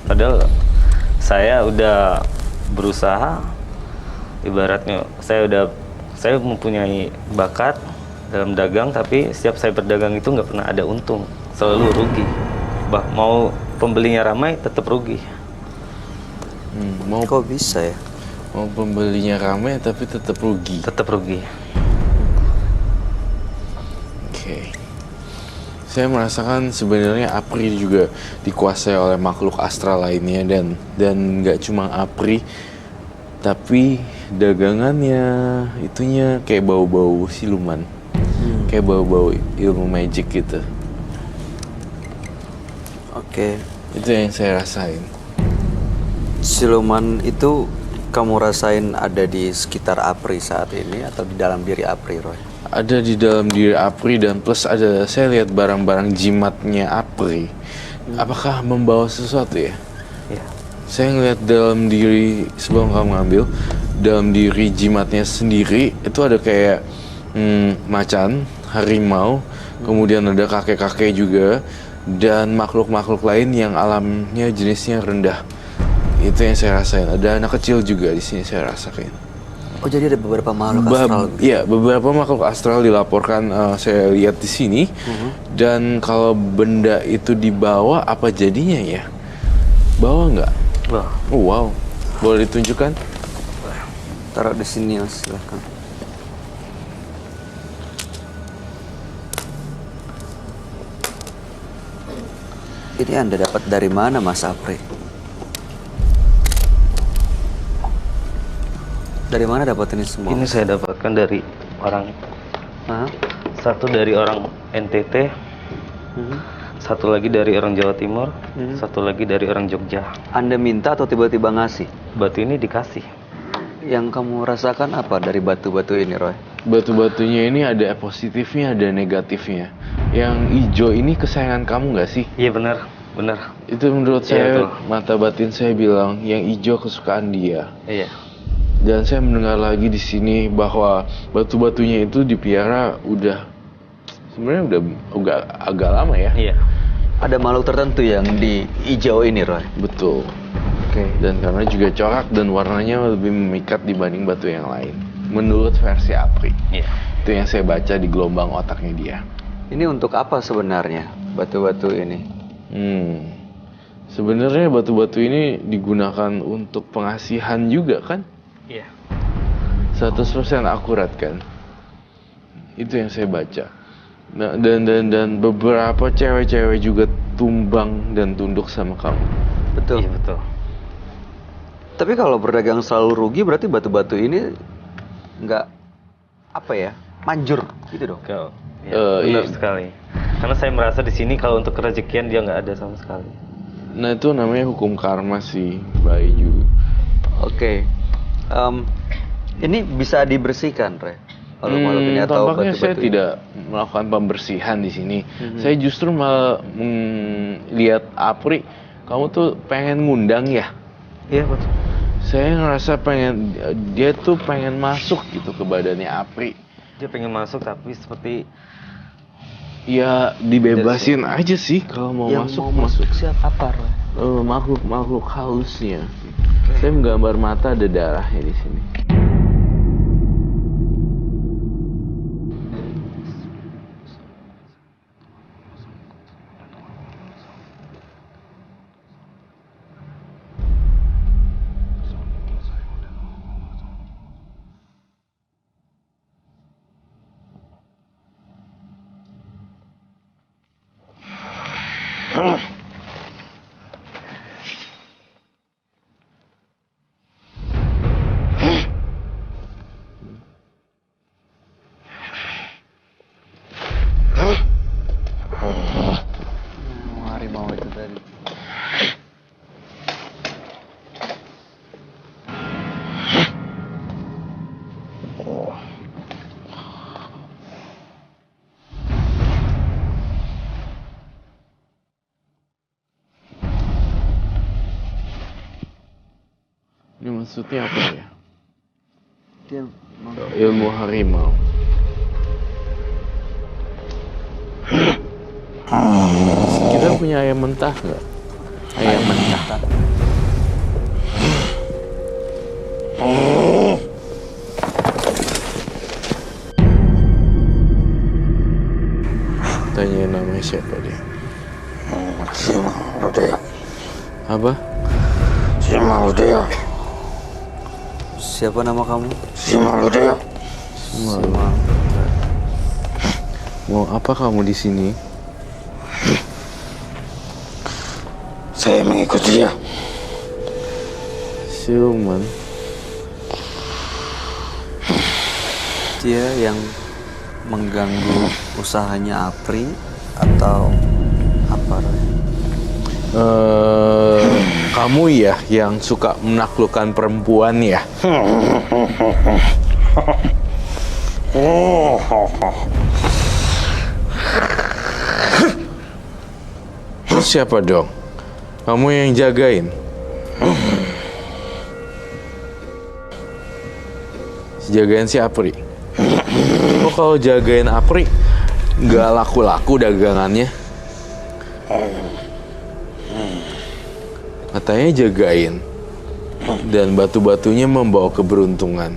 Padahal saya udah berusaha, ibaratnya saya mempunyai bakat dalam dagang, tapi setiap saya berdagang itu nggak pernah ada untung, selalu rugi. Mau pembelinya ramai tetap rugi. Mau Kok bisa ya? mau pembelinya ramai tapi tetap rugi. Tetap rugi. Oke. Saya merasakan sebenarnya Apri juga dikuasai oleh makhluk astral lainnya, dan nggak cuma Apri, tapi dagangannya itunya kayak bau-bau siluman, kayak bau-bau ilmu magic gitu. Oke. Itu yang saya rasain. Siluman itu kamu rasain ada di sekitar Apri saat ini atau di dalam diri Apri, Roy? Ada di dalam diri Apri, dan plus ada, saya lihat barang-barang jimatnya Apri. Apakah membawa sesuatu ya? Ya. Saya ngeliat dalam diri, sebelum kamu ngambil, dalam diri jimatnya sendiri itu ada kayak macan, harimau, kemudian ada kakek-kakek juga, dan makhluk-makhluk lain yang alamnya jenisnya rendah. Itu yang saya rasain. Ada anak kecil juga di sini saya rasain. Oh, jadi ada beberapa makhluk astral. Iya, beberapa makhluk astral dilaporkan saya lihat di sini. Dan kalau benda itu dibawa, apa jadinya ya? Bawa nggak? Wah, Oh, wow. Boleh ditunjukkan? Taruh di sini, Mas, silahkan. Ini Anda dapat dari mana, Mas Apri? Dari mana dapat ini semua? ini saya dapatkan dari orang, Hah? satu dari orang NTT, satu lagi dari orang Jawa Timur, satu lagi dari orang Jogja. Anda minta atau tiba-tiba ngasih? Batu ini dikasih. Yang kamu rasakan apa dari batu-batu ini, Roy? Batu-batunya ini ada positifnya, ada negatifnya. Yang hijau ini kesayangan kamu nggak sih? Iya benar, benar. Itu menurut Iya, saya, betul. mata batin saya bilang yang hijau kesukaan dia. Iya. Dan saya mendengar lagi di sini bahwa batu-batunya itu dipiara sebenarnya udah agak lama ya. Iya. Ada makhluk tertentu yang di hijau ini, Roy? Betul. Oke. Dan karena juga corak dan warnanya lebih memikat dibanding batu yang lain. Menurut versi Apri. Iya. Itu yang saya baca di gelombang otaknya dia. Ini untuk apa sebenarnya batu-batu ini? Sebenarnya batu-batu ini digunakan untuk pengasihan juga kan? Iya. 100% akurat kan? Itu yang saya baca. Nah, dan beberapa cewek-cewek juga tumbang dan tunduk sama kamu. Betul. Iya betul. Tapi kalau berdagang selalu rugi, berarti batu-batu ini nggak apa ya, manjur gitu dong. Kau. Ya, benar iya. sekali. Karena saya merasa di sini kalau untuk rezekian dia nggak ada sama sekali. Nah, itu namanya hukum karma sih, baik juga. Oke. Ini bisa dibersihkan, Re? Kalau makhluk ini atau Tampaknya saya batu-batu ini? tidak melakukan pembersihan di sini. Saya justru malah lihat Apri, kamu tuh pengen ngundang ya? Iya betul. Saya ngerasa dia tuh pengen masuk gitu ke badannya Apri. Dia pengen masuk tapi seperti Ya dibebasin aja sih kalau mau Yang masuk. mau masuk siapa, apa, Roy? Makhluk halusnya. Saya menggambar mata ada darahnya di sini. Harimau itu tadi. Ini maksudnya apa ya? Ilmu harimau. Kita punya ayam mentah nggak? Ayam mentah. Tanya namanya siapa dia? Apa? Siapa nama kamu? Mau apa kamu di sini? Saya mengikuti dia. Siluman. Dia yang mengganggu usahanya Apri atau apa, Roy? Kamu ya yang suka menaklukkan perempuan ya? Terus siapa dong? Kamu yang jagain? Jagain si Apri? Kok kalau jagain Apri nggak laku-laku dagangannya? Katanya jagain dan batu-batunya membawa keberuntungan.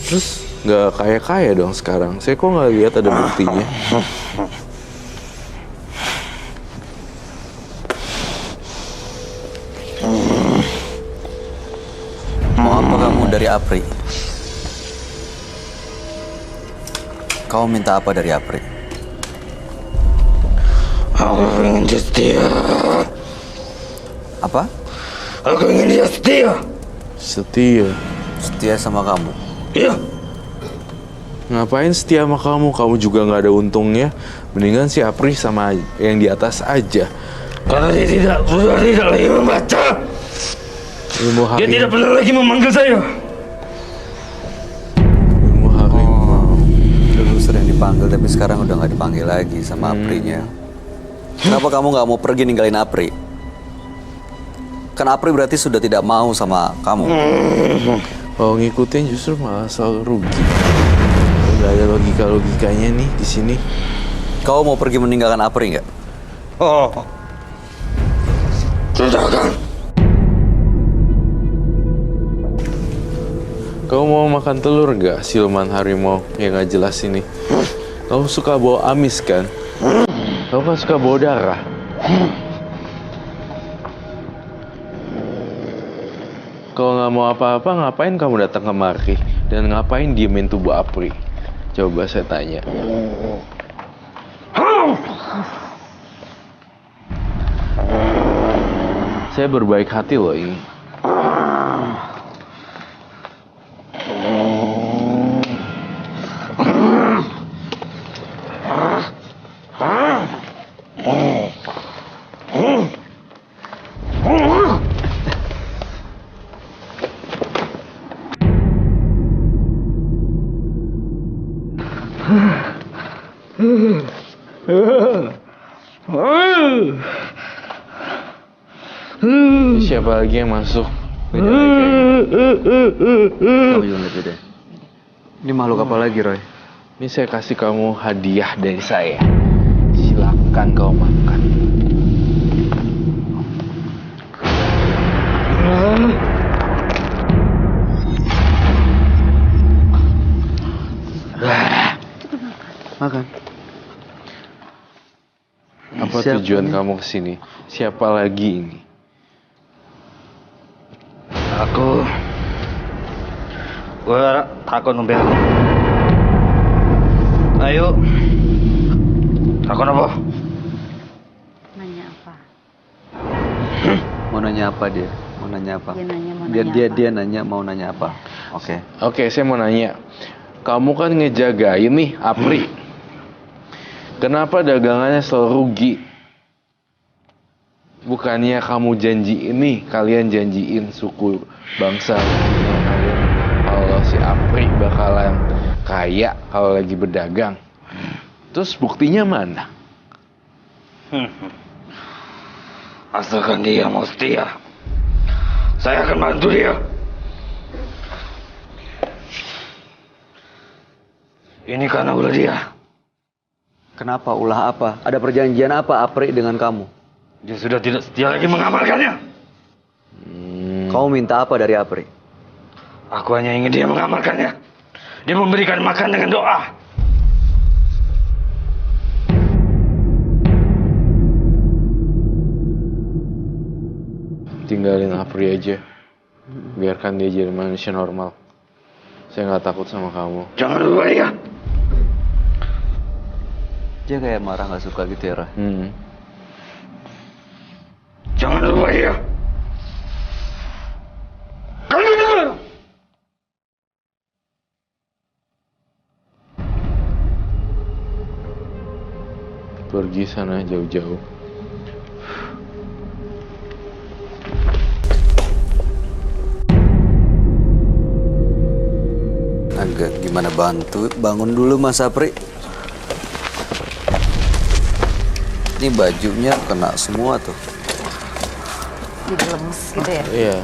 Terus nggak kaya-kaya dong sekarang. Saya kok nggak lihat ada buktinya. Mau apa kamu dari Apri? Kau minta apa dari Apri? Aku ingin dia setia. Apa? Aku ingin dia setia. Setia? Setia sama kamu? Iya. Ngapain setia sama kamu? Kamu juga nggak ada untungnya. Mendingan si Apri sama yang di atas aja. Karena dia sudah tidak lagi membaca. Ilmu Dia harimau. tidak pernah lagi memanggil saya. Ilmu harimau. Dulu sering dipanggil tapi sekarang udah nggak dipanggil lagi sama Aprinya. Kenapa kamu nggak mau pergi ninggalin Apri? Kan Apri berarti sudah tidak mau sama kamu. Kalau ngikutin justru malah selalu rugi. Nggak ada logikanya nih di sini. Kau mau pergi meninggalkan Apri nggak? Oh. Sudah kan? Kau mau makan telur nggak, siluman harimau yang nggak jelas ini? Kau suka bawa amis kan? Kau kan suka bawa darah. Kalau nggak mau apa-apa, ngapain kamu datang kemari? Dan ngapain diemin tubuh Apri? Coba saya tanya. Saya berbaik hati loh ini. Siapa lagi yang masuk? Kau juga ngerti deh. Ini makhluk apa lagi, Roy? Ini saya kasih kamu hadiah dari saya. Silakan kau makan. Makan. Apa Siapa tujuan ini? kamu kesini? Siapa lagi ini? Gue takut numpih aku. Ayo. Takut apa? Nanya apa? Mau nanya apa dia? Mau nanya apa? Dia nanya mau Dia nanya dia apa? dia nanya mau nanya apa? Oke. Oke, saya mau nanya. Kamu kan ngejagain nih Apri. Kenapa dagangannya selalu rugi? Bukannya kamu janjiin nih, kalian janjiin suku bangsa kalian kalau si Apri bakalan kaya kalau lagi berdagang. Terus buktinya mana? Asalkan dia mau setia, saya akan bantu dia. Ini karena ulah dia. Kenapa? Ulah apa? Ada perjanjian apa Apri dengan kamu? Dia sudah tidak setia lagi mengamalkannya. Kamu minta apa dari Apri? Aku hanya ingin dia mengamalkannya. Dia memberikan makan dengan doa. Tinggalin Apri aja. Biarkan dia jadi manusia normal. Saya nggak takut sama kamu. Jangan lupa dia. Dia kayak marah nggak suka gitu ya, Roy? Jangan lupa dia. Kamu dengar? Pergi sana jauh-jauh. Agak gimana bantu? Bangun dulu Mas Apri. Ini bajunya kena semua tuh. Jadi lemes gitu ya. Iya.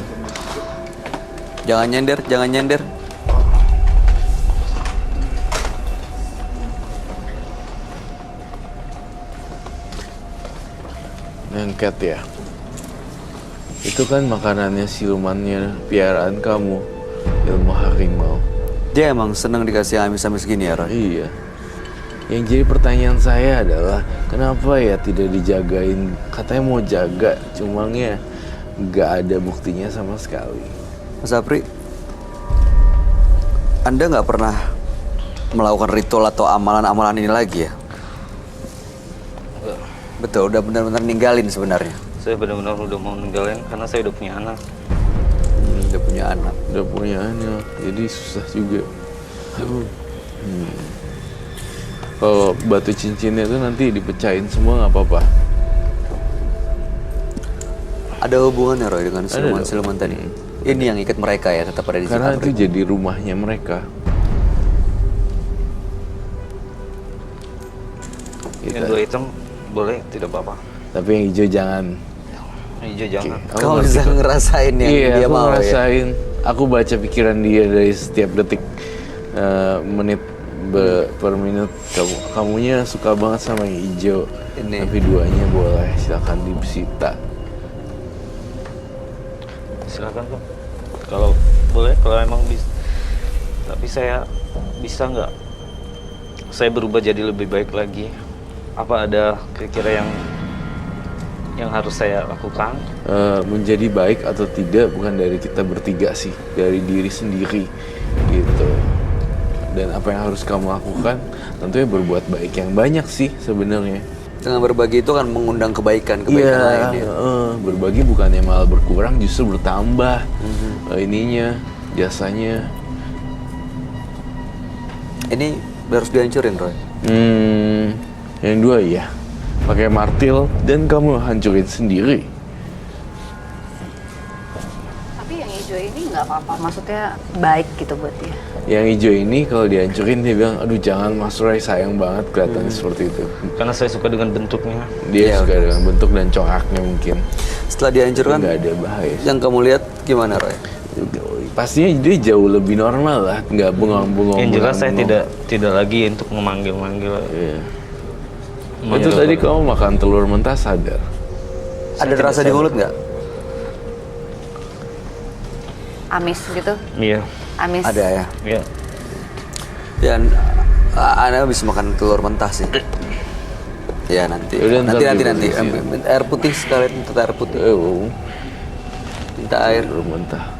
Jangan nyender, jangan nyender. Nengket ya. Itu kan makanannya silumannya piaraan kamu. Ilmu harimau. Dia emang seneng dikasih amis-amis gini ya, Roy? Iya. Yang jadi pertanyaan saya adalah kenapa ya tidak dijagain? Katanya mau jaga, cumanya nggak ada buktinya sama sekali. Mas Apri, Anda nggak pernah melakukan ritual atau amalan-amalan ini lagi ya? Betul, udah benar-benar ninggalin sebenarnya. Saya benar-benar udah mau ninggalin karena saya udah punya anak. Udah punya anak. Udah punya anak, jadi susah juga. Kalau batu cincinnya itu nanti dipecahin semua nggak apa-apa. Ada hubungannya Roy dengan Ada siluman-siluman tadi? Ini yang ikat mereka ya, tetap ada di sini. Karena itu jadi rumahnya mereka. Yang dua hitam boleh, tidak apa-apa. Tapi yang hijau jangan. Yang hijau jangan. Kamu bisa ngerasain yang Iya, dia aku mau ngerasain. Aku baca pikiran dia dari setiap detik, menit per minute. Kamunya suka banget sama yang hijau. Ini. Tapi duanya boleh, silakan disita. Silakan Pak. Kalau boleh, kalau emang bisa. Tapi saya bisa nggak? Saya berubah jadi lebih baik lagi. Apa ada kira-kira yang harus saya lakukan? Menjadi baik atau tidak bukan dari kita bertiga sih, dari diri sendiri gitu. Dan apa yang harus kamu lakukan tentunya berbuat baik yang banyak sih sebenarnya. Dengan berbagi itu kan mengundang kebaikan-kebaikan lain ya. Berbagi bukannya malah berkurang, justru bertambah. Ininya, jasanya. Ini harus dihancurin Roy. Yang dua ya, pakai martil dan kamu hancurin sendiri. Tapi yang hijau ini nggak apa-apa, maksudnya baik gitu buat dia. Yang hijau ini kalau dihancurin dia bilang, aduh jangan Mas Roy, sayang banget kelihatannya seperti itu. Karena saya suka dengan bentuknya. Dia suka dengan bentuk dan coraknya mungkin. Setelah dihancurkan, Nggak ada bahaya. yang kamu lihat gimana Roy? Pastinya dia jauh lebih normal lah, nggak bengong-bengong. Yang jelas saya tidak lagi untuk memanggil-manggil. Iya. Itu tadi kamu makan telur mentah sadar. Ada rasa di mulut nggak? Amis gitu, Iya. amis. Ada ya. Iya. Dan Anda bisa makan telur mentah sih. Ya nanti. Yaudah, ntar Nanti. dibersihin. Air putih sekalian, minta air putih. Minta air. Telur mentah.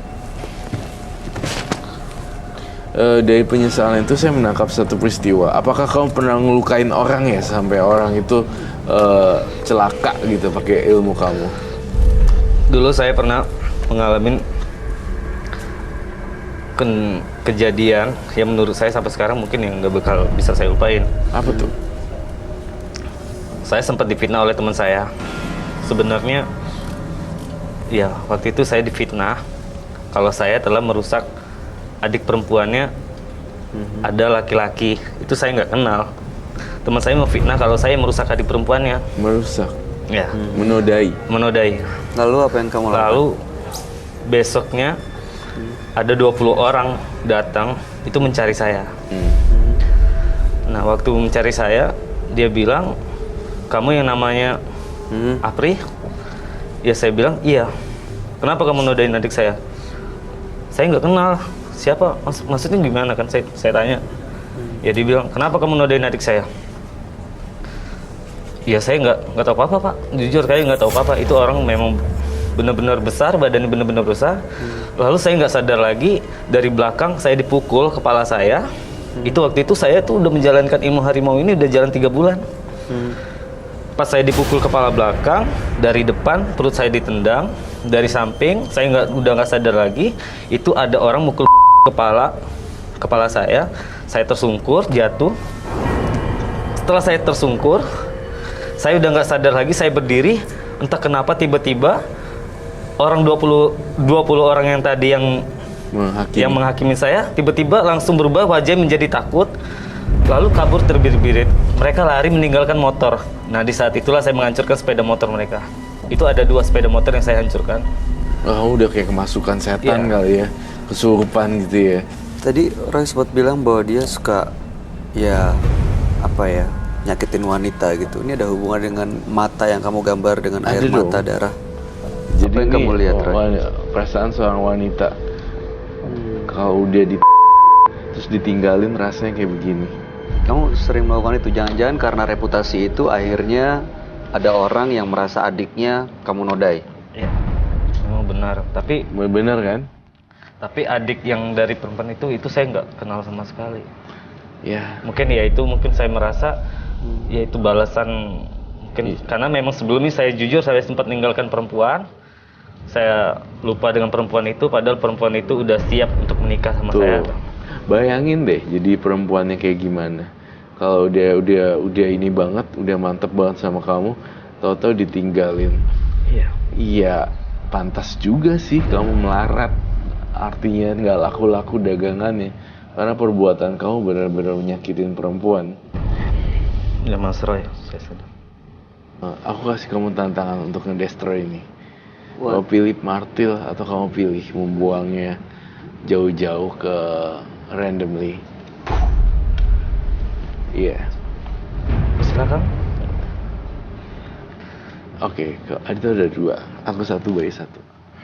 Dari penyesalan itu saya menangkap satu peristiwa. Apakah kamu pernah ngelukain orang ya sampai orang itu celaka gitu pakai ilmu kamu? Dulu saya pernah mengalami kejadian yang menurut saya sampai sekarang mungkin yang nggak bakal bisa saya lupain. Apa tuh? Saya sempat difitnah oleh teman saya. Sebenarnya, ya waktu itu saya difitnah kalau saya telah merusak adik perempuannya ada laki-laki. Itu saya nggak kenal. Teman saya memfitnah kalau saya merusak adik perempuannya. Merusak, Ya, menodai. menodai. Lalu apa yang kamu lakukan? Lalu besoknya ada 20 orang datang itu mencari saya. Nah, waktu mencari saya, dia bilang, kamu yang namanya Apri? Ya saya bilang, iya. Kenapa kamu nodain adik saya? Saya nggak kenal. Siapa? Maksudnya gimana kan? Saya tanya. Ya dia bilang, kenapa kamu nodain adik saya? Ya saya nggak tahu apa-apa, Pak. Jujur saya nggak tahu apa-apa. Itu orang memang benar-benar besar, badannya benar-benar besar. Lalu saya nggak sadar lagi, dari belakang saya dipukul kepala saya. Itu waktu itu saya tuh udah menjalankan ilmu harimau ini udah jalan 3 bulan. Pas saya dipukul kepala belakang, dari depan perut saya ditendang, dari samping saya udah nggak sadar lagi. Itu ada orang mukul kepala saya tersungkur jatuh. Setelah saya tersungkur, saya udah nggak sadar lagi, saya berdiri. Entah kenapa tiba-tiba orang 20 orang yang tadi yang menghakimi saya tiba-tiba langsung berubah wajah menjadi takut, lalu kabur terbirit-birit. Mereka lari meninggalkan motor. Nah, di saat itulah saya menghancurkan sepeda motor mereka. Itu ada 2 sepeda motor yang saya hancurkan. Oh, udah kayak kemasukan setan kali ya, kesurupan gitu ya. Tadi Roy sempat bilang bahwa dia suka nyakitin wanita gitu. Ini ada hubungan dengan mata yang kamu gambar dengan air mata darah. Jadi apa yang kamu lihat, Roy? Perasaan seorang wanita kalau udah terus ditinggalin rasanya kayak begini. Kamu sering melakukan itu, jangan-jangan karena reputasi itu akhirnya ada orang yang merasa adiknya kamu nodai. Iya, memang benar. Tapi Bener kan? Tapi adik yang dari perempuan itu saya nggak kenal sama sekali. Ya. Mungkin saya merasa ya itu balasan mungkin karena memang sebelumnya saya jujur saya sempat meninggalkan perempuan. Saya lupa dengan perempuan itu, padahal perempuan itu udah siap untuk menikah sama saya. Bayangin deh jadi perempuannya kayak gimana. Kalau udah ini banget, udah mantep banget sama kamu, tahu-tahu ditinggalin. Iya, pantas juga sih kamu melarat. Artinya nggak laku-laku dagangannya. Karena perbuatan kamu benar-benar menyakitin perempuan. Ya Mas Roy, saya sadar. Aku kasih kamu tantangan untuk ngedestroy ini. Kamu pilih martil atau kamu pilih membuangnya jauh-jauh ke randomly. Iya. Silakan. Oke, itu ada 2. Aku 1 bayi 1.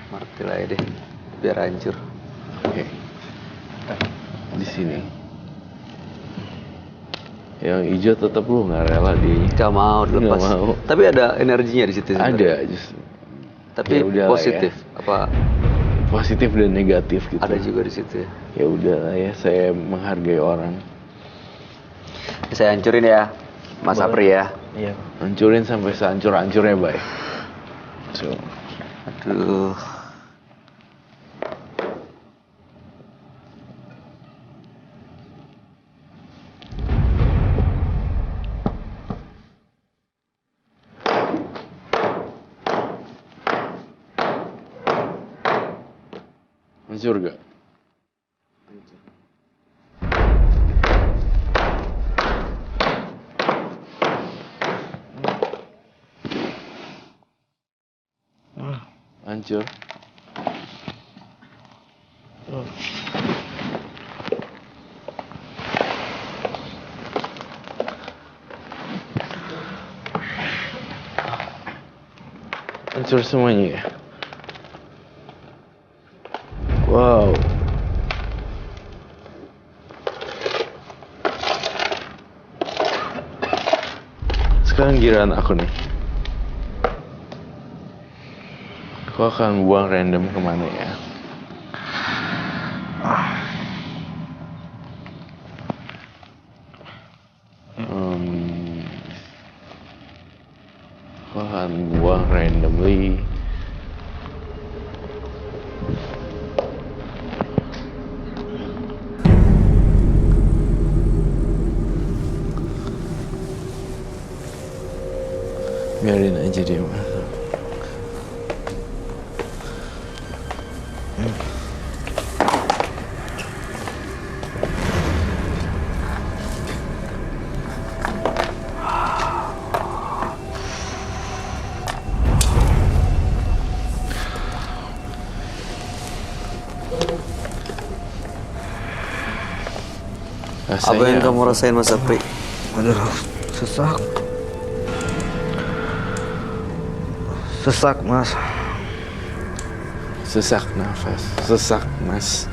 Martil aja deh, biar hancur. Oke. Di sini. Yang hijau tetap lu nggak rela di. Gak mau dilepas. Nggak mau. Tapi ada energinya di situ. Ada, justru. Tapi Ya positif. ya. Apa? Positif dan negatif gitu. Ada juga di situ ya. Ya udahlah ya, saya menghargai orang. Saya hancurin ya, Mas Apri ya. Iya. Hancurin sampai sehancur-hancurnya, Bay. So. Aduh. Hancur gak? Hancur. Hancur semuanya ya? Wow. Sekarang giliran aku nih. Aku akan buang random kemana ya? Aku akan buang randomly. Biarin aja dia masuk. Apa yang kamu rasain, Mas Apri? Aduh, sesak. Sesak, Mas. Sesak nafas, sesak mas.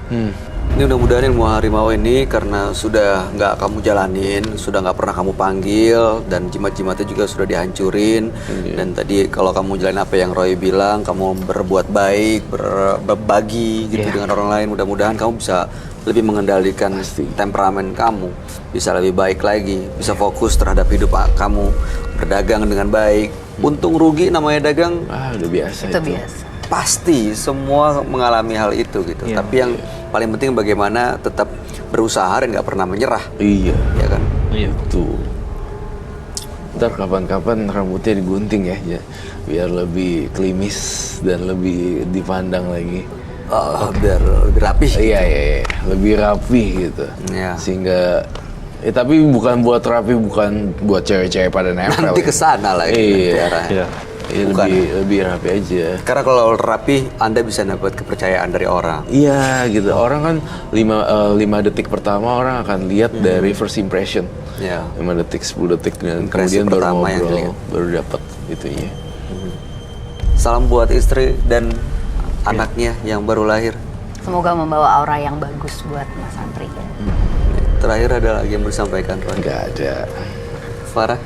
Ini mudah-mudahan ilmu harimau ini karena sudah nggak kamu jalanin, sudah nggak pernah kamu panggil, dan jimat-jimatnya juga sudah dihancurin. Dan tadi kalau kamu jalanin apa yang Roy bilang, kamu berbuat baik, berbagi gitu dengan orang lain, mudah-mudahan kamu bisa lebih mengendalikan temperamen kamu, bisa lebih baik lagi, bisa fokus terhadap hidup kamu, berdagang dengan baik. Untung rugi namanya dagang, Udah biasa Itu biasa. pasti semua mengalami hal itu gitu. Tapi yang paling penting bagaimana tetap berusaha dan nggak pernah menyerah. Iya. Ya kan? Iya tuh. Ntar kapan-kapan rambutnya digunting ya, biar lebih klimis dan lebih dipandang lagi. Biar lebih rapi. Iya, lebih rapi gitu. Iya. Sehingga tapi bukan buat rapi, bukan buat cewek-cewek pada nempel. Nanti kesana lagi. Iya. Iya. Iya, lebih rapi aja. Karena kalau rapi, Anda bisa dapat kepercayaan dari orang. Iya gitu. Orang kan 5 detik pertama orang akan lihat dari first impression. Ya. 5 detik, 10 detik dan Impresi kemudian baru pertama yang ngobrol, dilihat. baru dapat itunya. Salam buat istri dan anaknya yang baru lahir. Semoga membawa aura yang bagus buat Mas Sapri. Terakhir ada lagi yang mau disampaikan, Roy? Enggak ada. Farah?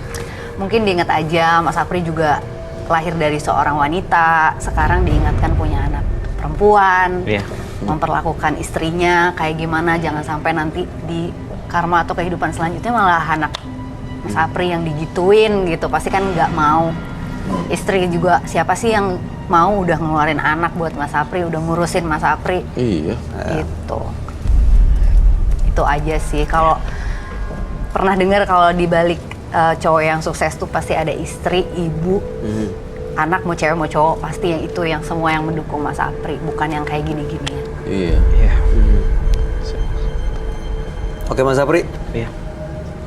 Mungkin diingat aja Mas Sapri juga lahir dari seorang wanita, sekarang diingatkan punya anak perempuan, memperlakukan istrinya kayak gimana, jangan sampai nanti di karma atau kehidupan selanjutnya malah anak Mas Sapri yang digituin gitu, pasti kan nggak mau. Istri juga, siapa sih yang mau udah ngeluarin anak buat Mas Sapri, udah ngurusin Mas Sapri. Iya. Gitu. Itu aja sih. Kalau pernah dengar kalau di balik cowok yang sukses tuh pasti ada istri, ibu, anak, mau cewek mau cowok, pasti yang itu yang semua yang mendukung Mas Sapri, bukan yang kayak gini-gini. Iya. Oke Mas Sapri. Iya.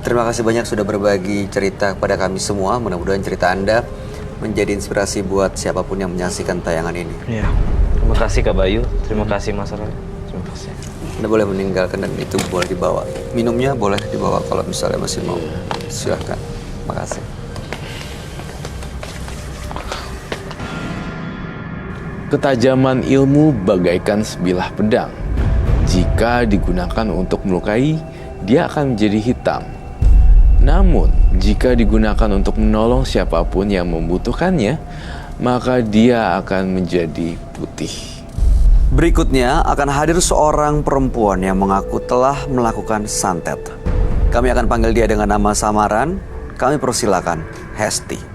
Terima kasih banyak sudah berbagi cerita kepada kami semua. Mudah-mudahan cerita Anda menjadi inspirasi buat siapapun yang menyaksikan tayangan ini. Iya. Terima kasih Kak Bayu, terima kasih Mas Roy. Terima kasih. Anda boleh meninggalkan dan itu boleh dibawa. Minumnya boleh dibawa kalau misalnya masih mau. Silahkan. Makasih. Ketajaman ilmu bagaikan sebilah pedang. Jika digunakan untuk melukai, dia akan menjadi hitam. Namun, jika digunakan untuk menolong siapapun yang membutuhkannya, maka dia akan menjadi putih. Berikutnya akan hadir seorang perempuan yang mengaku telah melakukan santet. Kami akan panggil dia dengan nama samaran. Kami persilakan Hesti.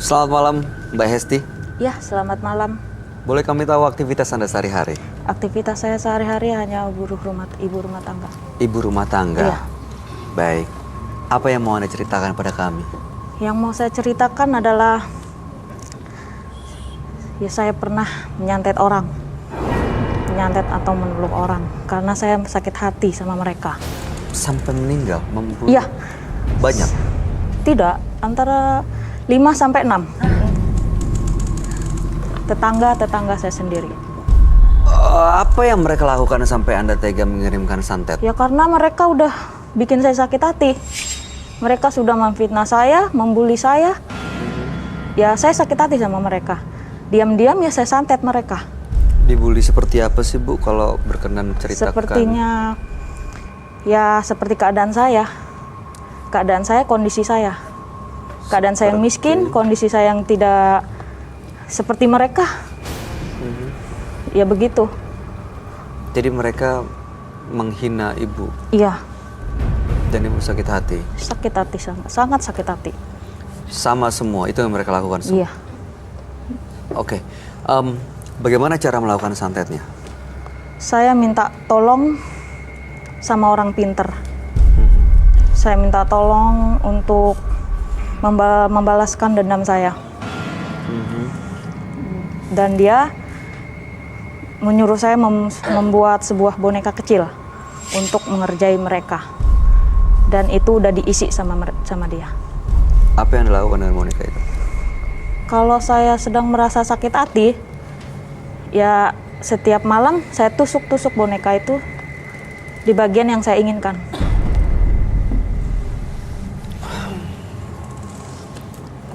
Selamat malam, Mbak Hesti. Ya, selamat malam. Boleh kami tahu aktivitas Anda sehari-hari? Aktivitas saya sehari-hari hanya ibu rumah tangga. Ibu rumah tangga. Iya. Baik. Apa yang mau Anda ceritakan pada kami? Yang mau saya ceritakan adalah ya saya pernah menyantet orang. Menyantet atau menolong orang karena saya sakit hati sama mereka. Sampai meninggal, membunuh? Iya. Banyak? Tidak, antara 5 sampai 6. Tetangga saya sendiri. Apa yang mereka lakukan sampai Anda tega mengirimkan santet? Ya karena mereka udah bikin saya sakit hati. Mereka sudah memfitnah saya, membuli saya. Ya saya sakit hati sama mereka. Diam-diam ya saya santet mereka. Dibully seperti apa sih Bu kalau berkenan ceritakan? Sepertinya ya seperti keadaan saya. Keadaan saya, kondisi saya. Keadaan saya yang miskin, kondisi saya yang tidak seperti mereka. Ya begitu. Jadi mereka menghina Ibu Iya, dan Ibu sakit hati? sakit hati, sangat sakit hati. Sama semua, itu yang mereka lakukan semua? Iya. Oke. Bagaimana cara melakukan santetnya? Saya minta tolong sama orang pinter. Saya minta tolong untuk membalaskan dendam saya. Dan dia menyuruh saya membuat sebuah boneka kecil untuk mengerjai mereka. Dan itu udah diisi sama dia. Apa yang dilakukan dengan boneka itu? Kalau saya sedang merasa sakit hati, ya setiap malam saya tusuk-tusuk boneka itu di bagian yang saya inginkan.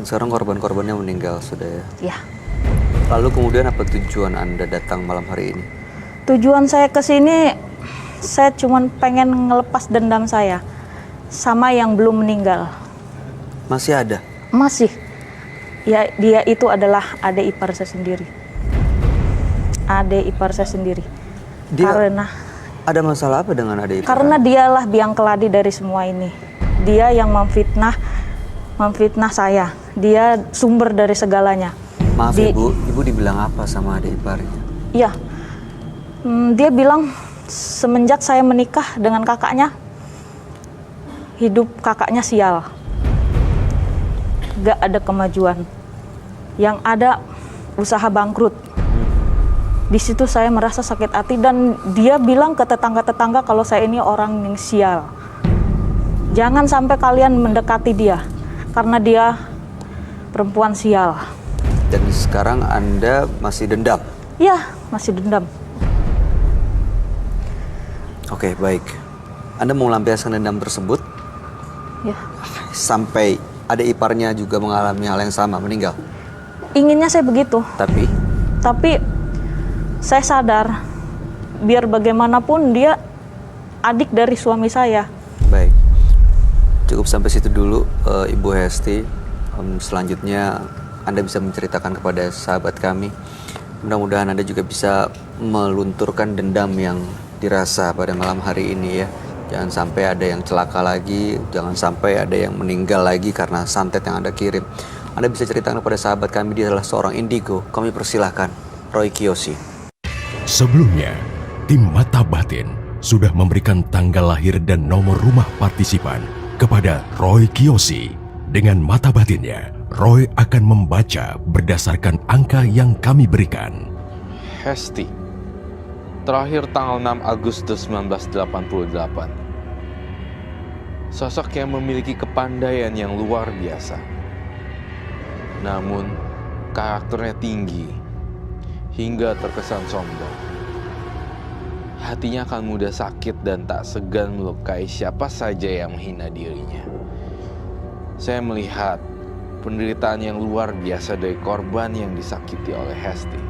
Sekarang korban-korbannya meninggal sudah ya? Ya. Lalu kemudian apa tujuan Anda datang malam hari ini? Tujuan saya ke sini, saya cuma pengen ngelepas dendam saya sama yang belum meninggal. Masih ada? Masih. Ya, dia itu adalah adik ipar saya sendiri. Adik ipar saya sendiri. Karena ada masalah apa dengan adik ipar? Karena dialah biang keladi dari semua ini. Dia yang memfitnah saya. Dia sumber dari segalanya. Maaf Ibu dibilang apa sama adik iparnya? Iya. Dia bilang semenjak saya menikah dengan kakaknya, hidup kakaknya sial. Gak ada kemajuan. Yang ada usaha bangkrut. Di situ saya merasa sakit hati dan dia bilang ke tetangga-tetangga kalau saya ini orang yang sial. Jangan sampai kalian mendekati dia karena dia perempuan sial. Dan sekarang Anda masih dendam? Ya, masih dendam. Oke, baik. Anda mau melampiaskan dendam tersebut? Ya. Sampai adik iparnya juga mengalami hal yang sama, meninggal? Inginnya saya begitu. Tapi saya sadar, biar bagaimanapun dia adik dari suami saya. Baik, cukup sampai situ dulu Ibu Hesti. Selanjutnya Anda bisa menceritakan kepada sahabat kami. Mudah-mudahan Anda juga bisa melunturkan dendam yang dirasa pada malam hari ini ya. Jangan sampai ada yang celaka lagi, jangan sampai ada yang meninggal lagi karena santet yang Anda kirim. Anda bisa ceritakan kepada sahabat kami, dia adalah seorang indigo. Kami persilahkan, Roy Kiyoshi. Sebelumnya, tim Mata Batin sudah memberikan tanggal lahir dan nomor rumah partisipan kepada Roy Kiyoshi. Dengan mata batinnya, Roy akan membaca berdasarkan angka yang kami berikan. Hesti, terakhir tanggal 6 Agustus 1988. Sosok yang memiliki kepandaian yang luar biasa. Namun, karakternya tinggi hingga terkesan sombong. Hatinya akan mudah sakit dan tak segan melukai siapa saja yang menghina dirinya. Saya melihat penderitaan yang luar biasa dari korban yang disakiti oleh Hesti.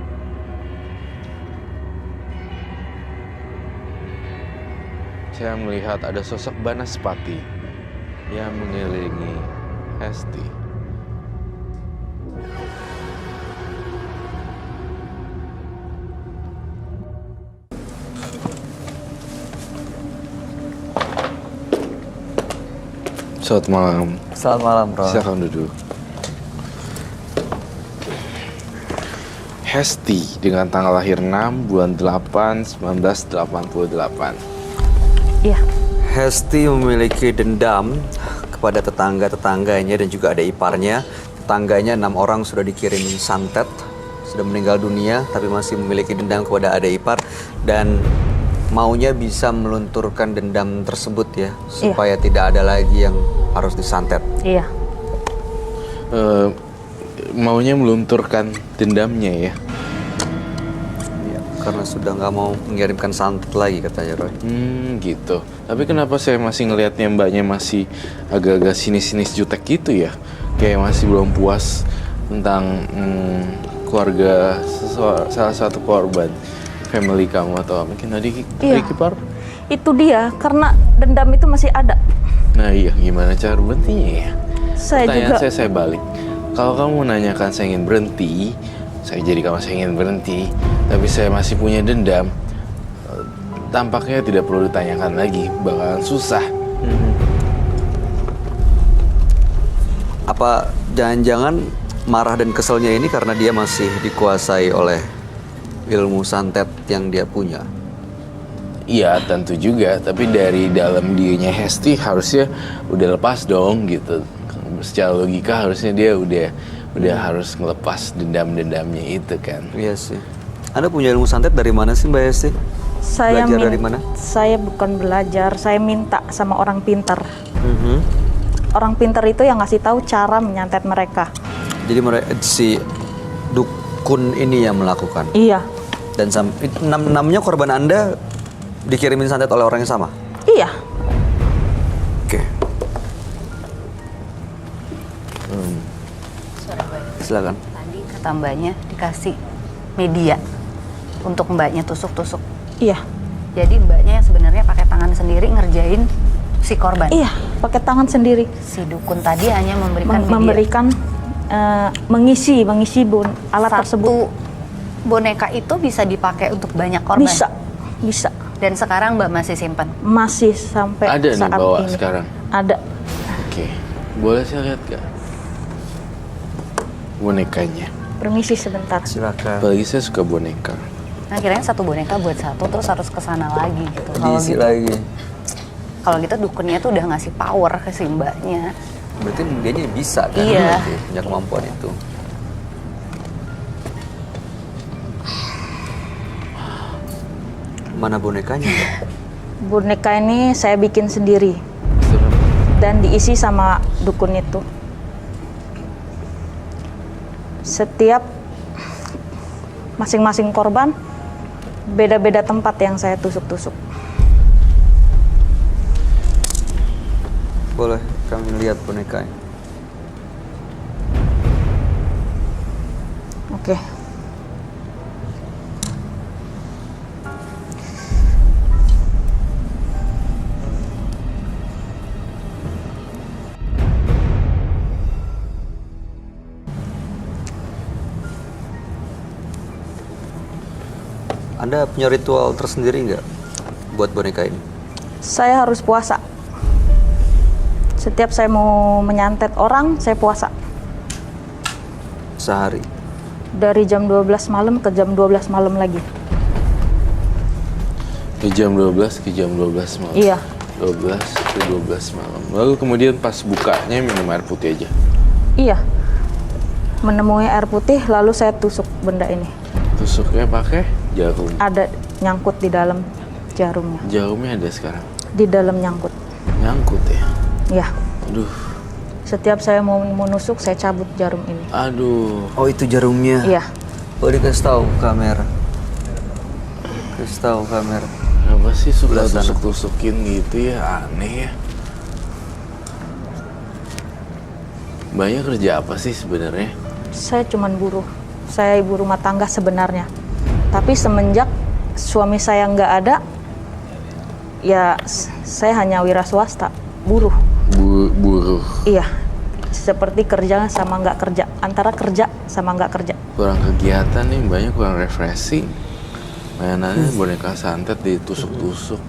Saya melihat ada sosok Banaspati yang mengelilingi Hesti. Selamat malam. Selamat malam, Roy. Silakan duduk. Hesti dengan tanggal lahir 6 bulan 8 1988. Iya. Hesti memiliki dendam kepada tetangga-tetangganya dan juga ada iparnya. Tetangganya 6 orang sudah dikirimin santet, sudah meninggal dunia, tapi masih memiliki dendam kepada adik ipar dan maunya bisa melunturkan dendam tersebut ya, supaya tidak ada lagi yang harus disantet. Iya. Maunya melunturkan dendamnya ya. Ya, karena sudah nggak mau mengirimkan santet lagi katanya Roy. Gitu. Tapi kenapa saya masih ngelihatnya mbaknya masih agak-agak sinis-sinis jutek gitu ya? Kayak masih belum puas tentang keluarga salah satu korban family kamu atau mungkin adik ipar? Itu dia, karena dendam itu masih ada. Nah iya, gimana cara berhentinya ya? Pertanyaan juga saya balik. Kalau kamu menanyakan saya ingin berhenti, saya jadikan saya ingin berhenti, tapi saya masih punya dendam, tampaknya tidak perlu ditanyakan lagi, bakalan susah. Apa jangan-jangan marah dan keselnya ini karena dia masih dikuasai oleh ilmu santet yang dia punya? Iya tentu juga, tapi dari dalam dirinya Hesti harusnya udah lepas dong gitu. Secara logika harusnya dia udah harus ngelepas dendam-dendamnya itu kan. Iya sih. Anda punya ilmu santet dari mana sih Mbak Hesti? Belajar dari mana? Saya bukan belajar, saya minta sama orang pintar. Mhm. Orang pintar itu yang ngasih tahu cara menyantet mereka. Jadi si dukun ini yang melakukan. Iya, Dan namanya korban Anda dikirimin santet oleh orang yang sama? iya. Oke. Silakan. Tadi kata mbaknya dikasih media untuk mbaknya tusuk-tusuk. Iya, Jadi mbaknya yang sebenarnya pakai tangan sendiri ngerjain si korban. iya, pakai tangan sendiri. Si dukun tadi hanya memberikan media. Memberikan mengisi alat tersebut. Satu boneka itu bisa dipakai untuk banyak korban. Bisa. Dan sekarang mbak masih simpan. Masih sampai Ada nih saat bawa ini. sekarang. Ada. Oke, boleh saya lihat gak bonekanya? Permisi sebentar. Silakan. Apalagi saya suka boneka. Nah kirain satu boneka buat satu terus harus kesana lagi gitu. Kalau Diisi gitu, lagi. kalau gitu dukunnya tuh udah ngasih power ke si mbaknya. Berarti dia bisa kan? Iya. Berarti punya kemampuan itu. Mana bonekanya? Mbak? Boneka ini saya bikin sendiri Serem. dan diisi sama dukun itu. Setiap masing-masing korban beda-beda tempat yang saya tusuk-tusuk. Boleh kami lihat bonekanya. Oke. Anda punya ritual tersendiri nggak buat boneka ini? Saya harus puasa. Setiap saya mau menyantet orang, saya puasa. Sehari? Dari jam 12 malam ke jam 12 malam lagi. Ke jam 12 ke jam 12 malam. Iya. 12 ke 12 malam. Lalu kemudian pas bukanya minum air putih aja. Iya. Menemui air putih, lalu saya tusuk benda ini. Tusuknya pakai jarum. Ada nyangkut di dalam jarumnya. Jarumnya ada sekarang. Di dalam nyangkut. Nyangkut ya. Ya. Aduh. Setiap saya mau menusuk, saya cabut jarum ini. Aduh. Oh itu jarumnya? Iya. Oh dikasih tahu kamera. Kasih tahu kamera. Kenapa sih suka Sebelah sana. tusuk-tusukin gitu ya? Aneh ya. Mbaknya kerja apa sih sebenarnya? Saya cuman buruh. Saya ibu rumah tangga sebenarnya. Tapi semenjak suami saya nggak ada, ya saya hanya wira swasta, buruh. Buruh. Iya. Seperti kerja sama nggak kerja. Antara kerja sama nggak kerja. Kurang kegiatan nih, mbaknya kurang refreshing. Mainannya boneka santet ditusuk-tusuk.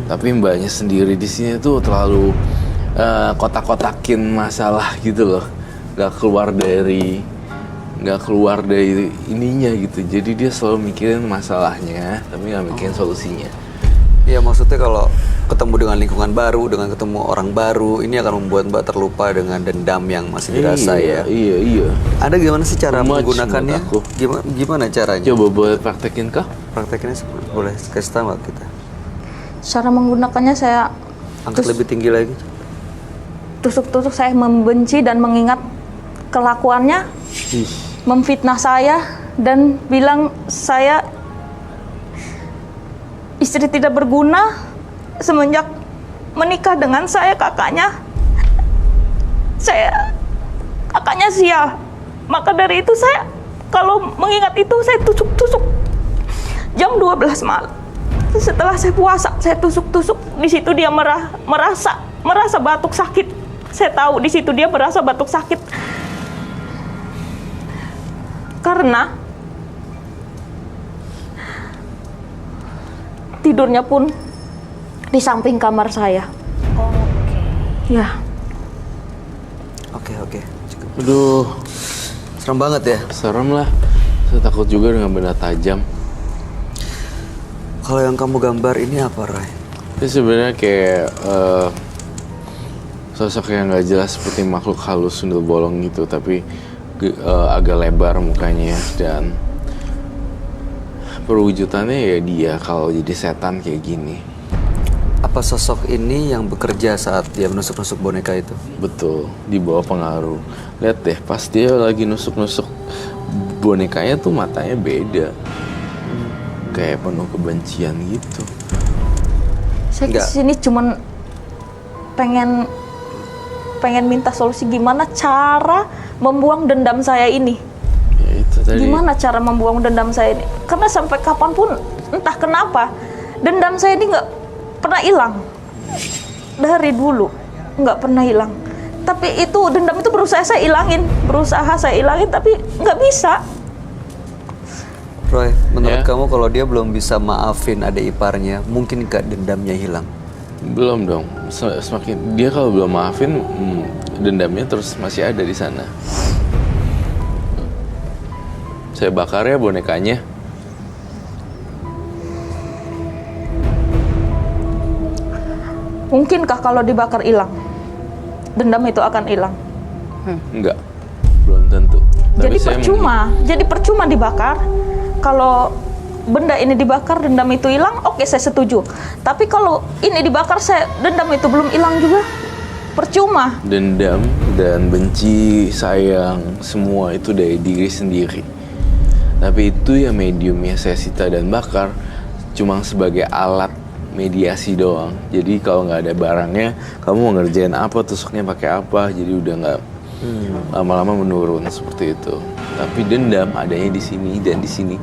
Tapi mbaknya sendiri di sini tuh terlalu kotak-kotakin masalah gitu loh. Gak keluar dari ininya gitu. Jadi dia selalu mikirin masalahnya, tapi gak mikirin solusinya. Iya maksudnya kalau ketemu dengan lingkungan baru, dengan ketemu orang baru, ini akan membuat Mbak terlupa dengan dendam yang masih dirasa ya. Iya. Anda gimana sih cara Too much menggunakannya? menurut aku. Gimana caranya? Coba boleh praktekin kah? Praktekinnya boleh kasih tahu nggak kita? Cara menggunakannya saya Angkat lebih tinggi lagi. tusuk-tusuk, saya membenci dan mengingat kelakuannya, memfitnah saya dan bilang saya istri tidak berguna semenjak menikah dengan saya, kakaknya sia. Maka dari itu saya kalau mengingat itu saya tusuk-tusuk jam 12 malam. Setelah saya puasa, saya tusuk-tusuk. Di situ dia merasa batuk sakit. Saya tahu di situ dia merasa batuk sakit. Karena tidurnya pun di samping kamar saya. Ya. Oke. Cukup. Aduh, Serem banget ya. serem lah. Saya takut juga dengan benda tajam. Kalau yang kamu gambar ini apa, Roy? Ini sebenarnya kayak sosok yang nggak jelas seperti makhluk halus sundel bolong gitu, tapi agak lebar mukanya dan perwujudannya ya dia kalau jadi setan kayak gini. Apa sosok ini yang bekerja saat dia menusuk-nusuk boneka itu? Betul, di bawah pengaruh. Lihat deh, pas dia lagi nusuk-nusuk bonekanya tuh matanya beda. Kayak penuh kebencian gitu. Saya Enggak. kesini cuman pengen minta solusi gimana cara membuang dendam saya ini. Ya itu tadi. Gimana cara membuang dendam saya ini? Karena sampai kapanpun entah kenapa dendam saya ini nggak pernah hilang. Dari dulu nggak pernah hilang. Tapi itu dendam itu berusaha saya hilangin, tapi nggak bisa. Roy, menurut Ya. kamu kalau dia belum bisa maafin adik iparnya, mungkin nggak dendamnya hilang? Belum dong. Semakin dia kalau belum maafin, dendamnya terus masih ada di sana. Saya bakar ya bonekanya. Mungkinkah kalau dibakar hilang? Dendam itu akan hilang. Enggak. Belum tentu. Tapi Jadi saya percuma dibakar. Kalau benda ini dibakar, dendam itu hilang, oke saya setuju. Tapi kalau ini dibakar, dendam itu belum hilang juga. Percuma. dendam dan benci, sayang, semua itu dari diri sendiri. Tapi itu ya mediumnya saya sita dan bakar cuma sebagai alat mediasi doang. Jadi kalau nggak ada barangnya, kamu mau ngerjain apa, tusuknya pakai apa, jadi udah nggak lama-lama menurun seperti itu. Tapi dendam adanya di sini dan di sini.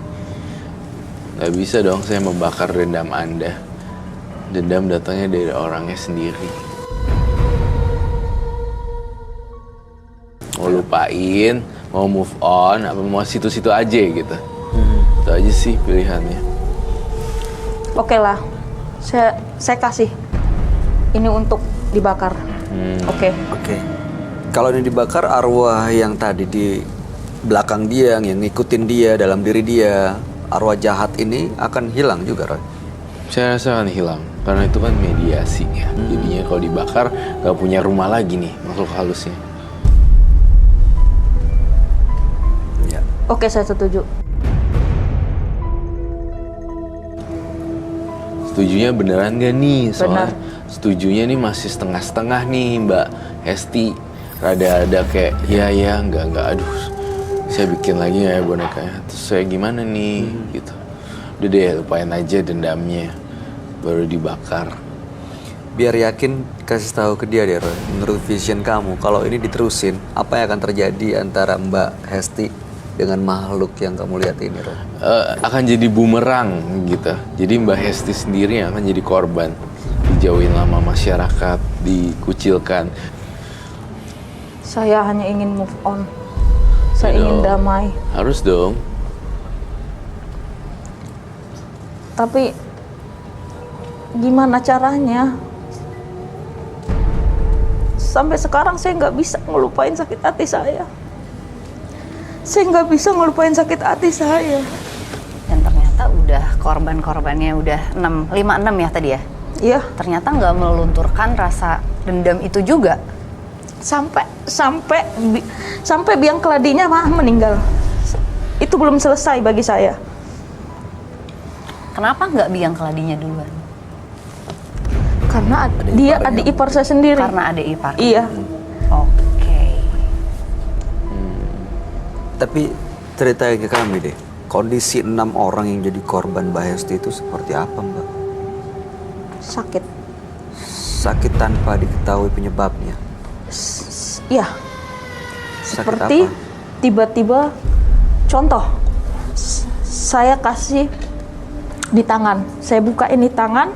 Nggak bisa dong saya membakar dendam Anda. Dendam datangnya dari orangnya sendiri. Mau lupain, mau move on, apa mau situ-situ aja gitu. Itu aja sih pilihannya. Oke lah, saya kasih ini untuk dibakar. Oke. Oke. Kalau ini dibakar, arwah yang tadi di belakang dia, yang ngikutin dia, dalam diri dia, arwah jahat ini akan hilang juga, Roy? Saya rasa akan hilang, karena itu kan mediasi ya. Jadinya kalau dibakar, gak punya rumah lagi nih makhluk halusnya. Ya. Oke, saya setuju. Setujunya beneran gak nih? Soalnya Benar. setujunya nih masih setengah-setengah nih Mbak Hesti. Rada ada kayak, ya enggak, aduh. Saya bikin lagi ya bonekanya. Terus saya gimana nih gitu. Udah deh, lupain aja dendamnya. Baru dibakar. Biar yakin, kasih tahu ke dia deh, Roy. Menurut vision kamu, kalau ini diterusin, apa yang akan terjadi antara Mbak Hesti dengan makhluk yang kamu lihat ini, Roy? Akan jadi bumerang gitu. Jadi Mbak Hesti sendiri yang akan jadi korban. Dijauhin lama masyarakat, dikucilkan. Saya hanya ingin move on. Saya Ya ingin dong. damai. Harus dong. Tapi gimana caranya? Sampai sekarang saya nggak bisa ngelupain sakit hati saya. Saya nggak bisa ngelupain sakit hati saya. Dan ternyata udah korban-korbannya udah 56 ya tadi ya? Iya, Ternyata nggak melunturkan rasa dendam itu juga. sampai biang keladinya mah meninggal. Itu belum selesai bagi saya. Kenapa nggak biang keladinya duluan? Karena Adik dia iparnya adik ipar saya sendiri. Karena ada ipar. Iya. Oke. Tapi ceritain ke kami deh, kondisi 6 orang yang jadi korban Mbak Hesti itu seperti apa, Mbak? Sakit. Sakit tanpa diketahui penyebabnya. Iya. Sakit Seperti apa? tiba-tiba, contoh, saya kasih di tangan, saya buka ini tangan,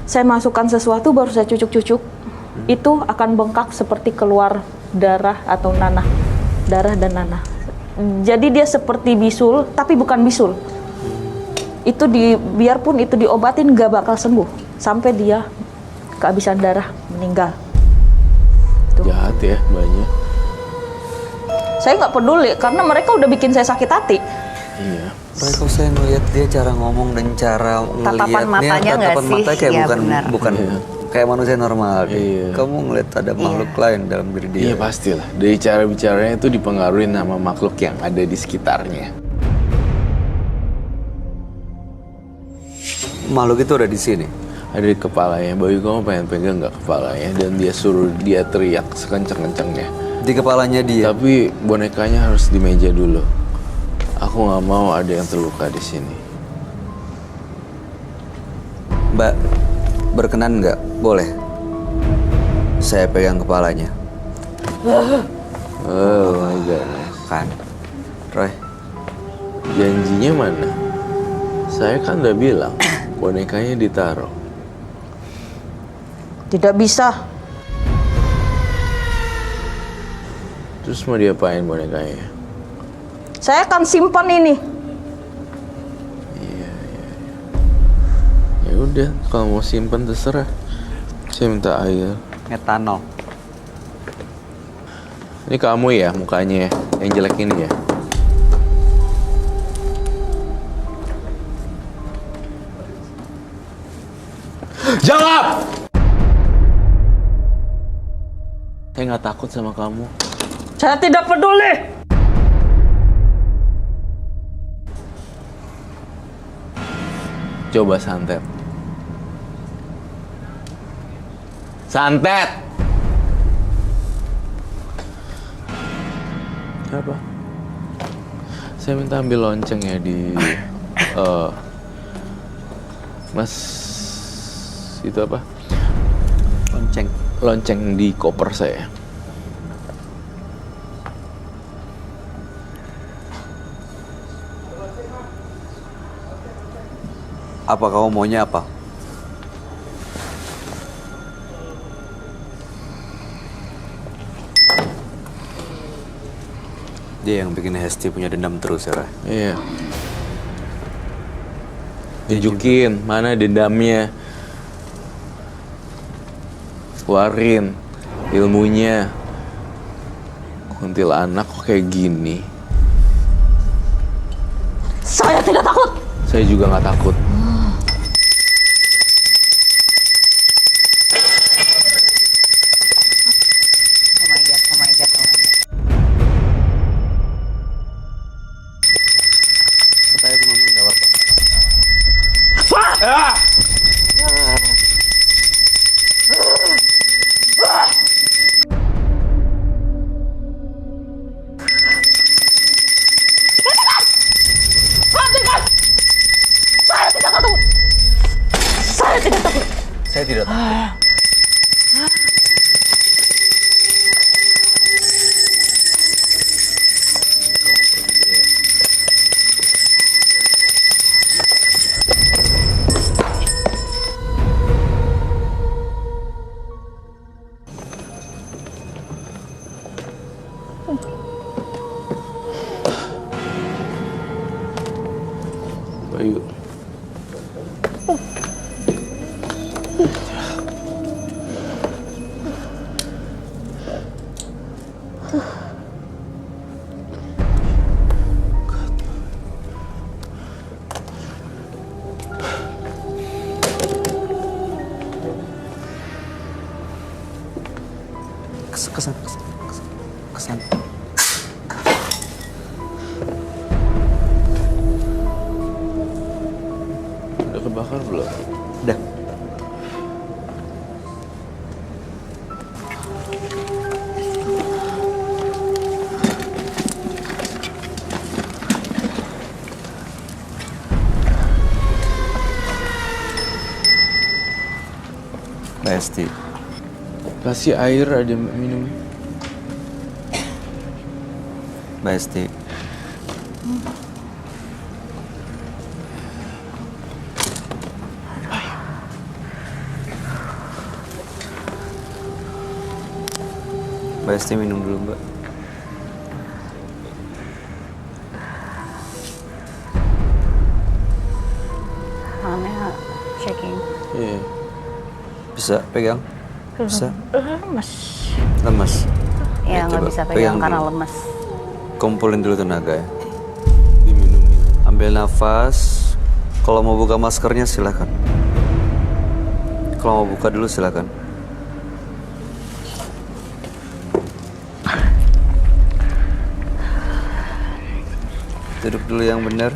saya masukkan sesuatu baru saya cucuk-cucuk, itu akan bengkak seperti keluar darah atau nanah, darah dan nanah. Jadi dia seperti bisul, tapi bukan bisul. Itu biarpun itu diobatin gak bakal sembuh sampai dia kehabisan darah, meninggal. Tuh. Jahat ya banyak. Saya nggak peduli karena mereka udah bikin saya sakit hati. Iya. Roy, kok saya ngeliat dia cara ngomong dan cara Tatapan matanya nggak tatapan sih? mata kayak Iya, bukan kayak manusia normal. Iya. Kamu ngeliat ada makhluk lain dalam diri dia. Iya pastilah. Dari cara bicaranya itu dipengaruhi sama makhluk yang ada di sekitarnya. Makhluk itu ada di sini. Ada di kepalanya. Bayu, kamu pengen pegang nggak kepalanya? Dan dia suruh dia teriak sekencang-kencangnya. Di kepalanya dia. Tapi bonekanya harus di meja dulu. Aku nggak mau ada yang terluka di sini. Mbak, berkenan nggak? Boleh. Saya pegang kepalanya. Oh my god. Kan, Roy. Janjinya mana? Saya kan udah bilang bonekanya ditaruh. Tidak bisa. Terus mau diapain bonekanya? Saya akan simpan ini. Ya udah, kalau mau simpen terserah. Saya minta air. Metanol. Ini kamu ya mukanya ya, yang jelek ini ya. Jawab! Saya nggak takut sama kamu. Saya tidak peduli. Coba santet. Santet! Apa? Saya minta ambil lonceng ya di... Mas... Itu apa? Lonceng. Lonceng di koper saya. Apa kamu maunya apa? Dia yang bikin Hesti punya dendam terus ya, Roy? Iya. Tunjukin mana dendamnya. Keluarin ilmunya. Kuntilanak kok kayak gini. Saya tidak takut. Saya juga nggak takut. Oh my god, oh my god, oh my god. Saya tuh ngomong nggak apa-apa. Saya tidak takut. Kamu pergi deh ya. Bayu. Kesan. Udah kebakar belum? Udah. Mbak Hesti, Kasih air ada minum. Mbak Hesti. Mbak Hesti minum dulu, Mbak. Tangannya shaking. Iya. Bisa pegang? Bisa. Mas. Lemas. Ya nggak coba bisa pegang pegang karena dulu. lemes. Kumpulin dulu tenaga ya. Diminumin. Ambil Ambil nafas. Kalau mau buka maskernya silakan. Kalau mau buka dulu silakan. Duduk dulu yang benar.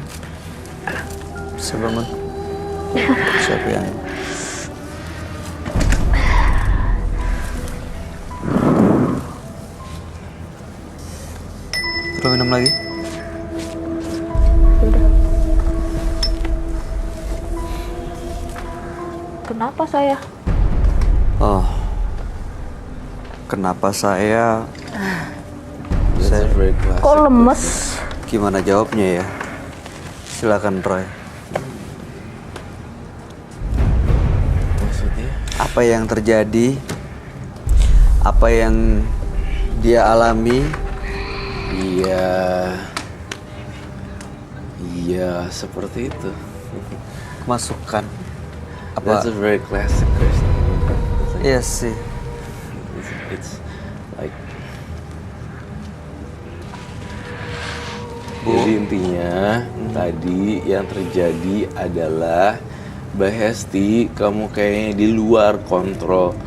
Bisa bangun. Siapa yang? Perlu minum lagi? Udah. Kenapa saya? Oh, kenapa saya? That's very classic. Kok lemes? Gimana jawabnya ya? Silakan Roy. Maksudnya? Apa yang terjadi? Apa yang dia alami? Iya, seperti itu. Masukkan. Apa? That's a very classic question. Iya sih. It's like. Jadi intinya tadi yang terjadi adalah Mbak Hesti, kamu kayaknya di luar kontrol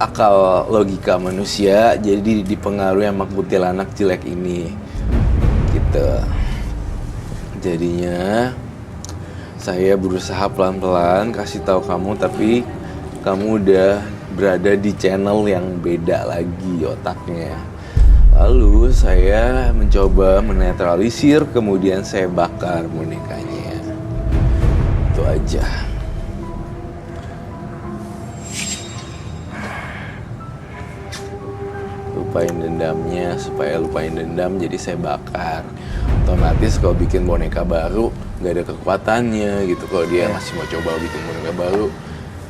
akal logika manusia, jadi dipengaruhi sama kuntilanak jelek ini, gitu. Jadinya saya berusaha pelan-pelan kasih tahu kamu, tapi kamu udah berada di channel yang beda lagi otaknya. Lalu saya mencoba menetralisir, kemudian saya bakar bonekanya. Itu aja. Lupain dendamnya, supaya lupain dendam jadi saya bakar. Otomatis kalau bikin boneka baru nggak ada kekuatannya gitu. Kalau dia masih mau coba bikin boneka baru,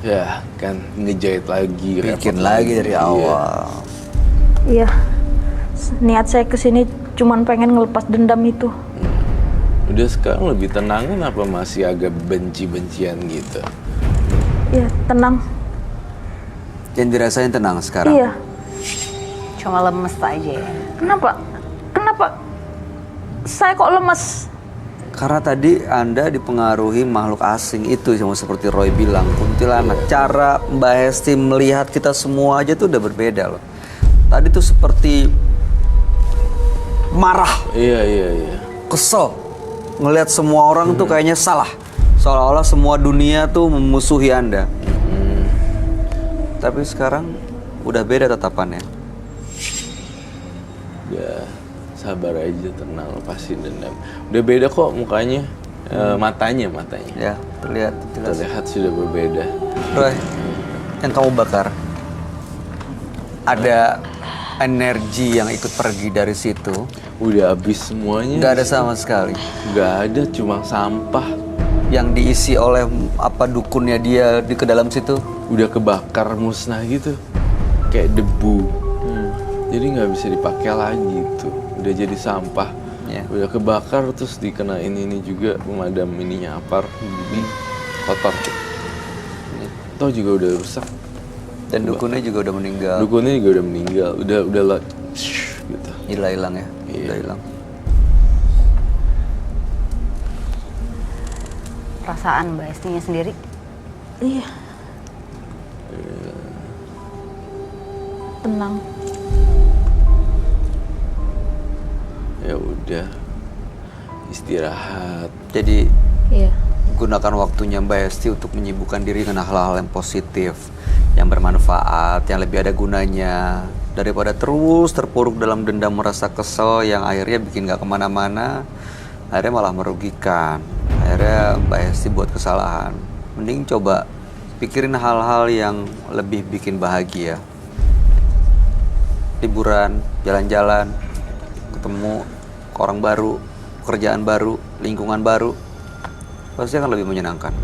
ya kan ngejahit lagi, Bikin repot lagi dari Iya. awal. Iya. Niat saya kesini cuman pengen ngelepas dendam itu. Udah sekarang lebih tenang kan, apa masih agak benci-bencian gitu? Iya, tenang. Yang dirasain tenang sekarang. Iya. Cuma lemes aja ya. Kenapa? Kenapa? Saya kok lemes? Karena tadi Anda dipengaruhi makhluk asing itu, sama seperti Roy bilang, kuntilanak. Cara Mbak Hesti melihat kita semua aja tuh udah berbeda loh. Tadi tuh seperti marah, Iya. kesel, ngelihat semua orang tuh kayaknya salah. Seolah-olah semua dunia tuh memusuhi Anda. Tapi sekarang udah beda tatapannya. Udah sabar aja, tenang, lepasin dendam. Udah beda kok mukanya, matanya. Ya, terlihat jelas. Terlihat sudah berbeda. Roy, yang kamu bakar, ada energi yang ikut pergi dari situ. Udah habis semuanya. Nggak ada sama sekali. Nggak ada, cuma sampah. Yang diisi oleh apa dukunnya dia di ke dalam situ. Udah kebakar musnah gitu, kayak debu. Jadi nggak bisa dipakai lagi tuh. Udah jadi sampah. Ya. Udah kebakar terus dikenain ini juga pemadam ininya apar, jadi kotor. Toh juga udah rusak. Dan dukunnya juga udah meninggal. Dukunnya juga udah meninggal, udah lah, gitu. Hilang ya, Iya. udah hilang. Perasaan Mbak Hestinya sendiri. Iya. Tenang. Ya udah, istirahat. Jadi Iya. gunakan waktunya Mbak Hesti untuk menyibukkan diri dengan hal-hal yang positif, yang bermanfaat, yang lebih ada gunanya, daripada terus terpuruk dalam dendam, merasa kesel yang akhirnya bikin gak kemana-mana, akhirnya malah merugikan. Akhirnya Mbak Hesti buat kesalahan. Mending coba pikirin hal-hal yang lebih bikin bahagia. Liburan, jalan-jalan, ketemu orang baru, pekerjaan baru, lingkungan baru, pasti akan lebih menyenangkan.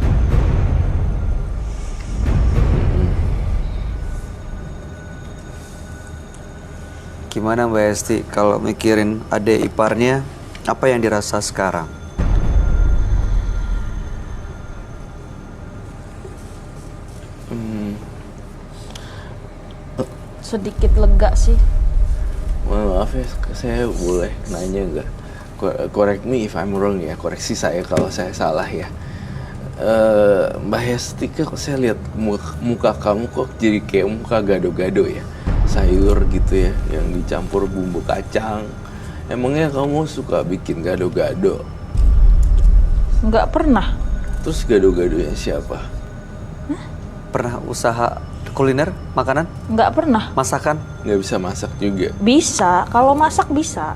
Gimana Mbak Hesti kalau mikirin adik iparnya, apa yang dirasa sekarang? Sedikit lega sih. Maaf ya, saya boleh nanya nggak? correct me if I'm wrong ya, koreksi saya kalau saya salah ya. Mbak Hesti, kok saya lihat muka kamu kok jadi kayak muka gado-gado ya, sayur gitu ya, yang dicampur bumbu kacang. Emangnya kamu suka bikin gado-gado? Nggak pernah. Terus gado-gadonya siapa? Pernah usaha kuliner, makanan, Nggak pernah. masakan? Nggak bisa masak juga. Bisa, kalau masak bisa.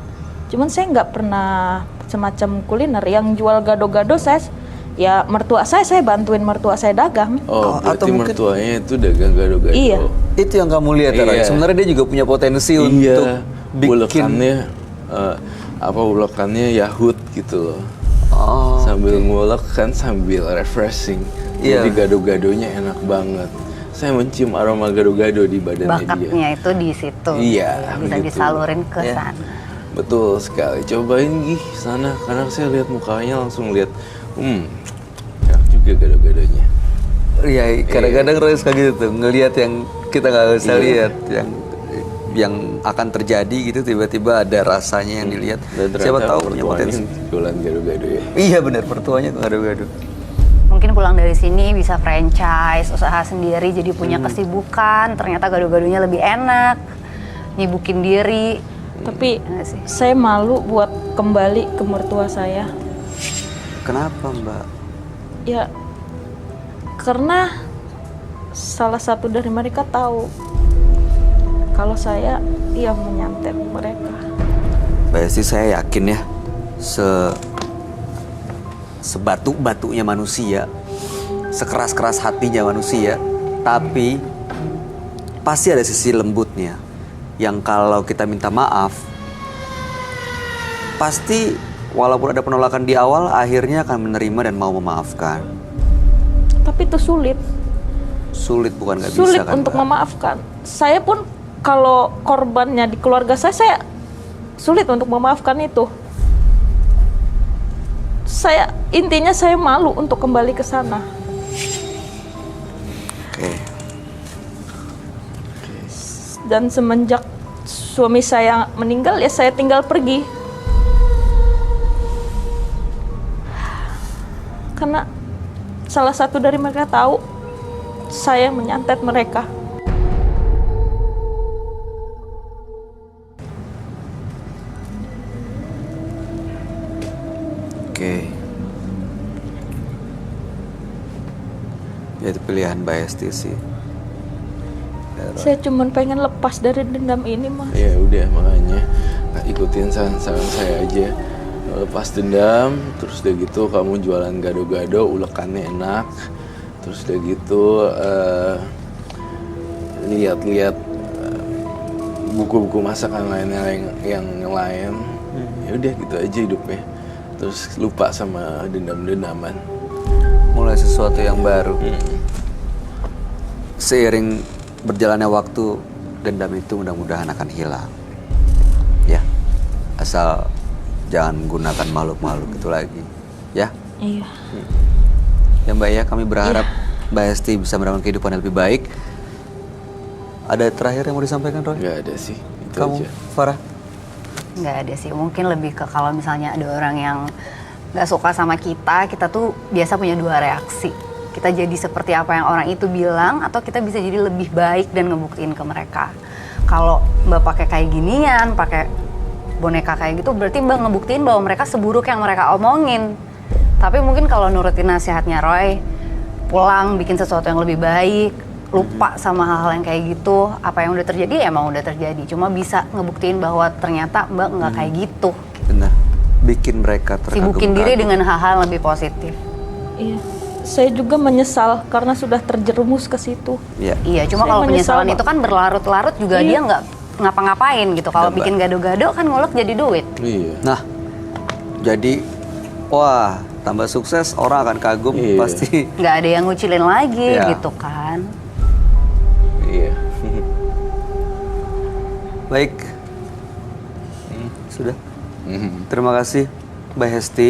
Cuman saya nggak pernah semacam kuliner yang jual gado-gado. Ya mertua saya bantuin mertua saya dagang. Oh, atau berarti mungkin- mertuanya itu dagang gado-gado. Iya. Itu yang kamu lihat ya, Roy? Iya. Sebenarnya dia juga punya potensi untuk Iya, bikin. ulekannya ulekannya Yahut gitu loh. Oh, Sambil ngulek kan sambil refreshing. Iya. Jadi gado-gadonya enak banget. Saya mencium aroma gado-gado di badannya dia. Bakatnya itu di situ. Iya, Bisa begitu. disalurin ke Iya. sana. Betul sekali. Cobain Gih sana, karena saya lihat mukanya langsung lihat, enak juga gado-gadonya. iya. Kadang-kadang Roy suka gitu tuh, ngelihat yang kita nggak bisa Iya. lihat, yang akan terjadi gitu, tiba-tiba ada rasanya yang dilihat. Dan Siapa ternyata tahu punya mertuanya potensi. jualan gado-gado ya. Iya benar, mertuanya tuh gado-gado. Mungkin pulang dari sini bisa franchise, usaha sendiri, jadi punya kesibukan. Ternyata gado-gadonya lebih enak, nyibukin diri. Tapi Enggak sih? saya malu buat kembali ke mertua saya. Kenapa Mbak? Ya karena salah satu dari mereka tahu kalau saya yang menyantet mereka. Mbak Esti, saya yakin ya, sebatu-batunya manusia, sekeras-keras hatinya manusia, tapi pasti ada sisi lembutnya yang kalau kita minta maaf, pasti walaupun ada penolakan di awal, akhirnya akan menerima dan mau memaafkan. Tapi itu sulit. Sulit bukan nggak bisa Sulit kan, untuk Mbak? memaafkan. Saya pun kalau korbannya di keluarga saya sulit untuk memaafkan itu. Intinya saya malu untuk kembali ke sana. Oke. Dan semenjak suami saya meninggal, ya saya tinggal pergi. Karena salah satu dari mereka tahu saya menyantet mereka. Oke. Ya, itu pilihan Mbak Esti sih. Saya cuma pengen lepas dari dendam ini, Mas. Ya udah, makanya ikutin saran-saran saya aja. Lepas dendam, terus udah gitu kamu jualan gado-gado, ulekannya enak. Terus udah gitu lihat-lihat buku-buku masakan lainnya yang lain. Ya udah gitu aja hidupnya. Terus lupa sama dendam-dendaman. Mulai sesuatu yang baru. Seiring berjalannya waktu, dendam itu mudah-mudahan akan hilang. Ya, asal jangan gunakan makhluk-makhluk itu lagi. Ya, Iya. ya Mbak ya, kami berharap Mbak Hesti bisa mendapatkan kehidupan yang lebih baik. Ada terakhir yang mau disampaikan, Roy? Nggak ada sih, itu Kamu, aja. Farah? Nggak ada sih, mungkin lebih ke kalau misalnya ada orang yang nggak suka sama kita, kita tuh biasa punya dua reaksi. Kita jadi seperti apa yang orang itu bilang, atau kita bisa jadi lebih baik dan ngebuktiin ke mereka. Kalau Mbak pakai kayak ginian, pakai boneka kayak gitu, berarti Mbak ngebuktiin bahwa mereka seburuk yang mereka omongin. Tapi mungkin kalau nurutin nasihatnya Roy, pulang bikin sesuatu yang lebih baik, lupa sama hal-hal yang kayak gitu. Apa yang udah terjadi emang udah terjadi, cuma bisa ngebuktiin bahwa ternyata Mbak nggak kayak gitu. Benar. Bikin mereka terkagum-kagum. Sibukin diri dengan hal-hal yang lebih positif. Iya. Saya juga menyesal karena sudah terjerumus ke situ. Iya. Iya, cuma Saya kalau menyesal, penyesalan Mbak. itu kan berlarut-larut juga Iya. dia nggak ngapa-ngapain gitu. Kalau Mbak. bikin gado-gado kan ngulek jadi duit. Iya. Nah, jadi wah, tambah sukses orang akan kagum Iya. pasti. Nggak ada yang ngucilin lagi Iya. gitu kan. Iya. Baik. Sudah. Terima kasih Mbak Hesti.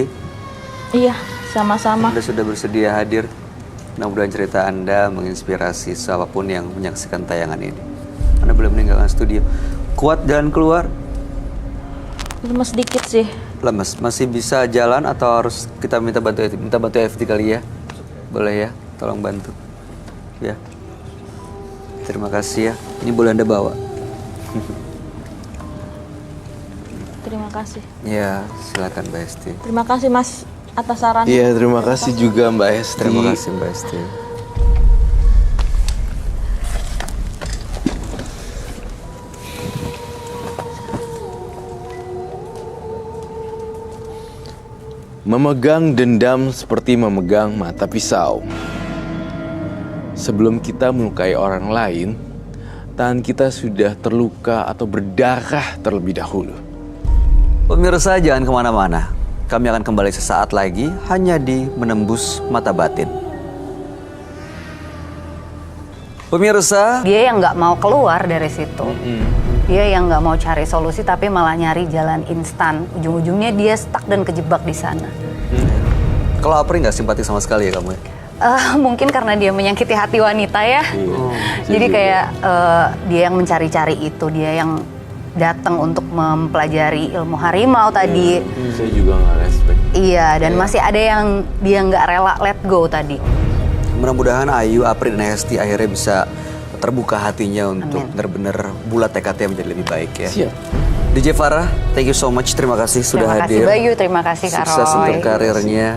Iya, sama-sama. Anda sudah bersedia hadir. Mudah-mudahan cerita Anda menginspirasi siapapun yang menyaksikan tayangan ini. Anda boleh meninggalkan studio. Kuat jalan keluar. Cuma sedikit sih. Lah Mas, masih bisa jalan atau harus kita minta bantu FT kali ya? Boleh ya, tolong bantu. Ya. Terima kasih ya. Ini boleh Anda bawa. Terima kasih. Ya, silakan Mbak Esti. Terima kasih Mas atas sarannya. Iya, terima kasih juga Mbak Esti. Terima kasih Mbak Esti. Memegang dendam seperti memegang mata pisau. Sebelum kita melukai orang lain, tangan kita sudah terluka atau berdarah terlebih dahulu. Pemirsa jangan kemana-mana. Kami akan kembali sesaat lagi hanya di Menembus Mata Batin. Pemirsa, Dia yang nggak mau keluar dari situ. Dia yang nggak mau cari solusi tapi malah nyari jalan instan. Ujung-ujungnya dia stuck dan kejebak di sana. kalau Apri nggak simpati sama sekali ya kamu ya? Mungkin karena dia menyakiti hati wanita ya. Jadi kayak dia yang mencari-cari itu, dia yang datang untuk mempelajari ilmu harimau tadi. Saya juga nggak respect. Iya, dan masih ada yang dia nggak rela let go tadi. Mudah-mudahan Ayu, Apri, dan Hesti akhirnya bisa terbuka hatinya untuk benar-benar bulat tekadnya menjadi lebih baik ya. Siap. DJ Farah, thank you so much. Terima kasih sudah Terima kasih hadir. Bayu, terima kasih Kak Sukses Roy. untuk karirnya.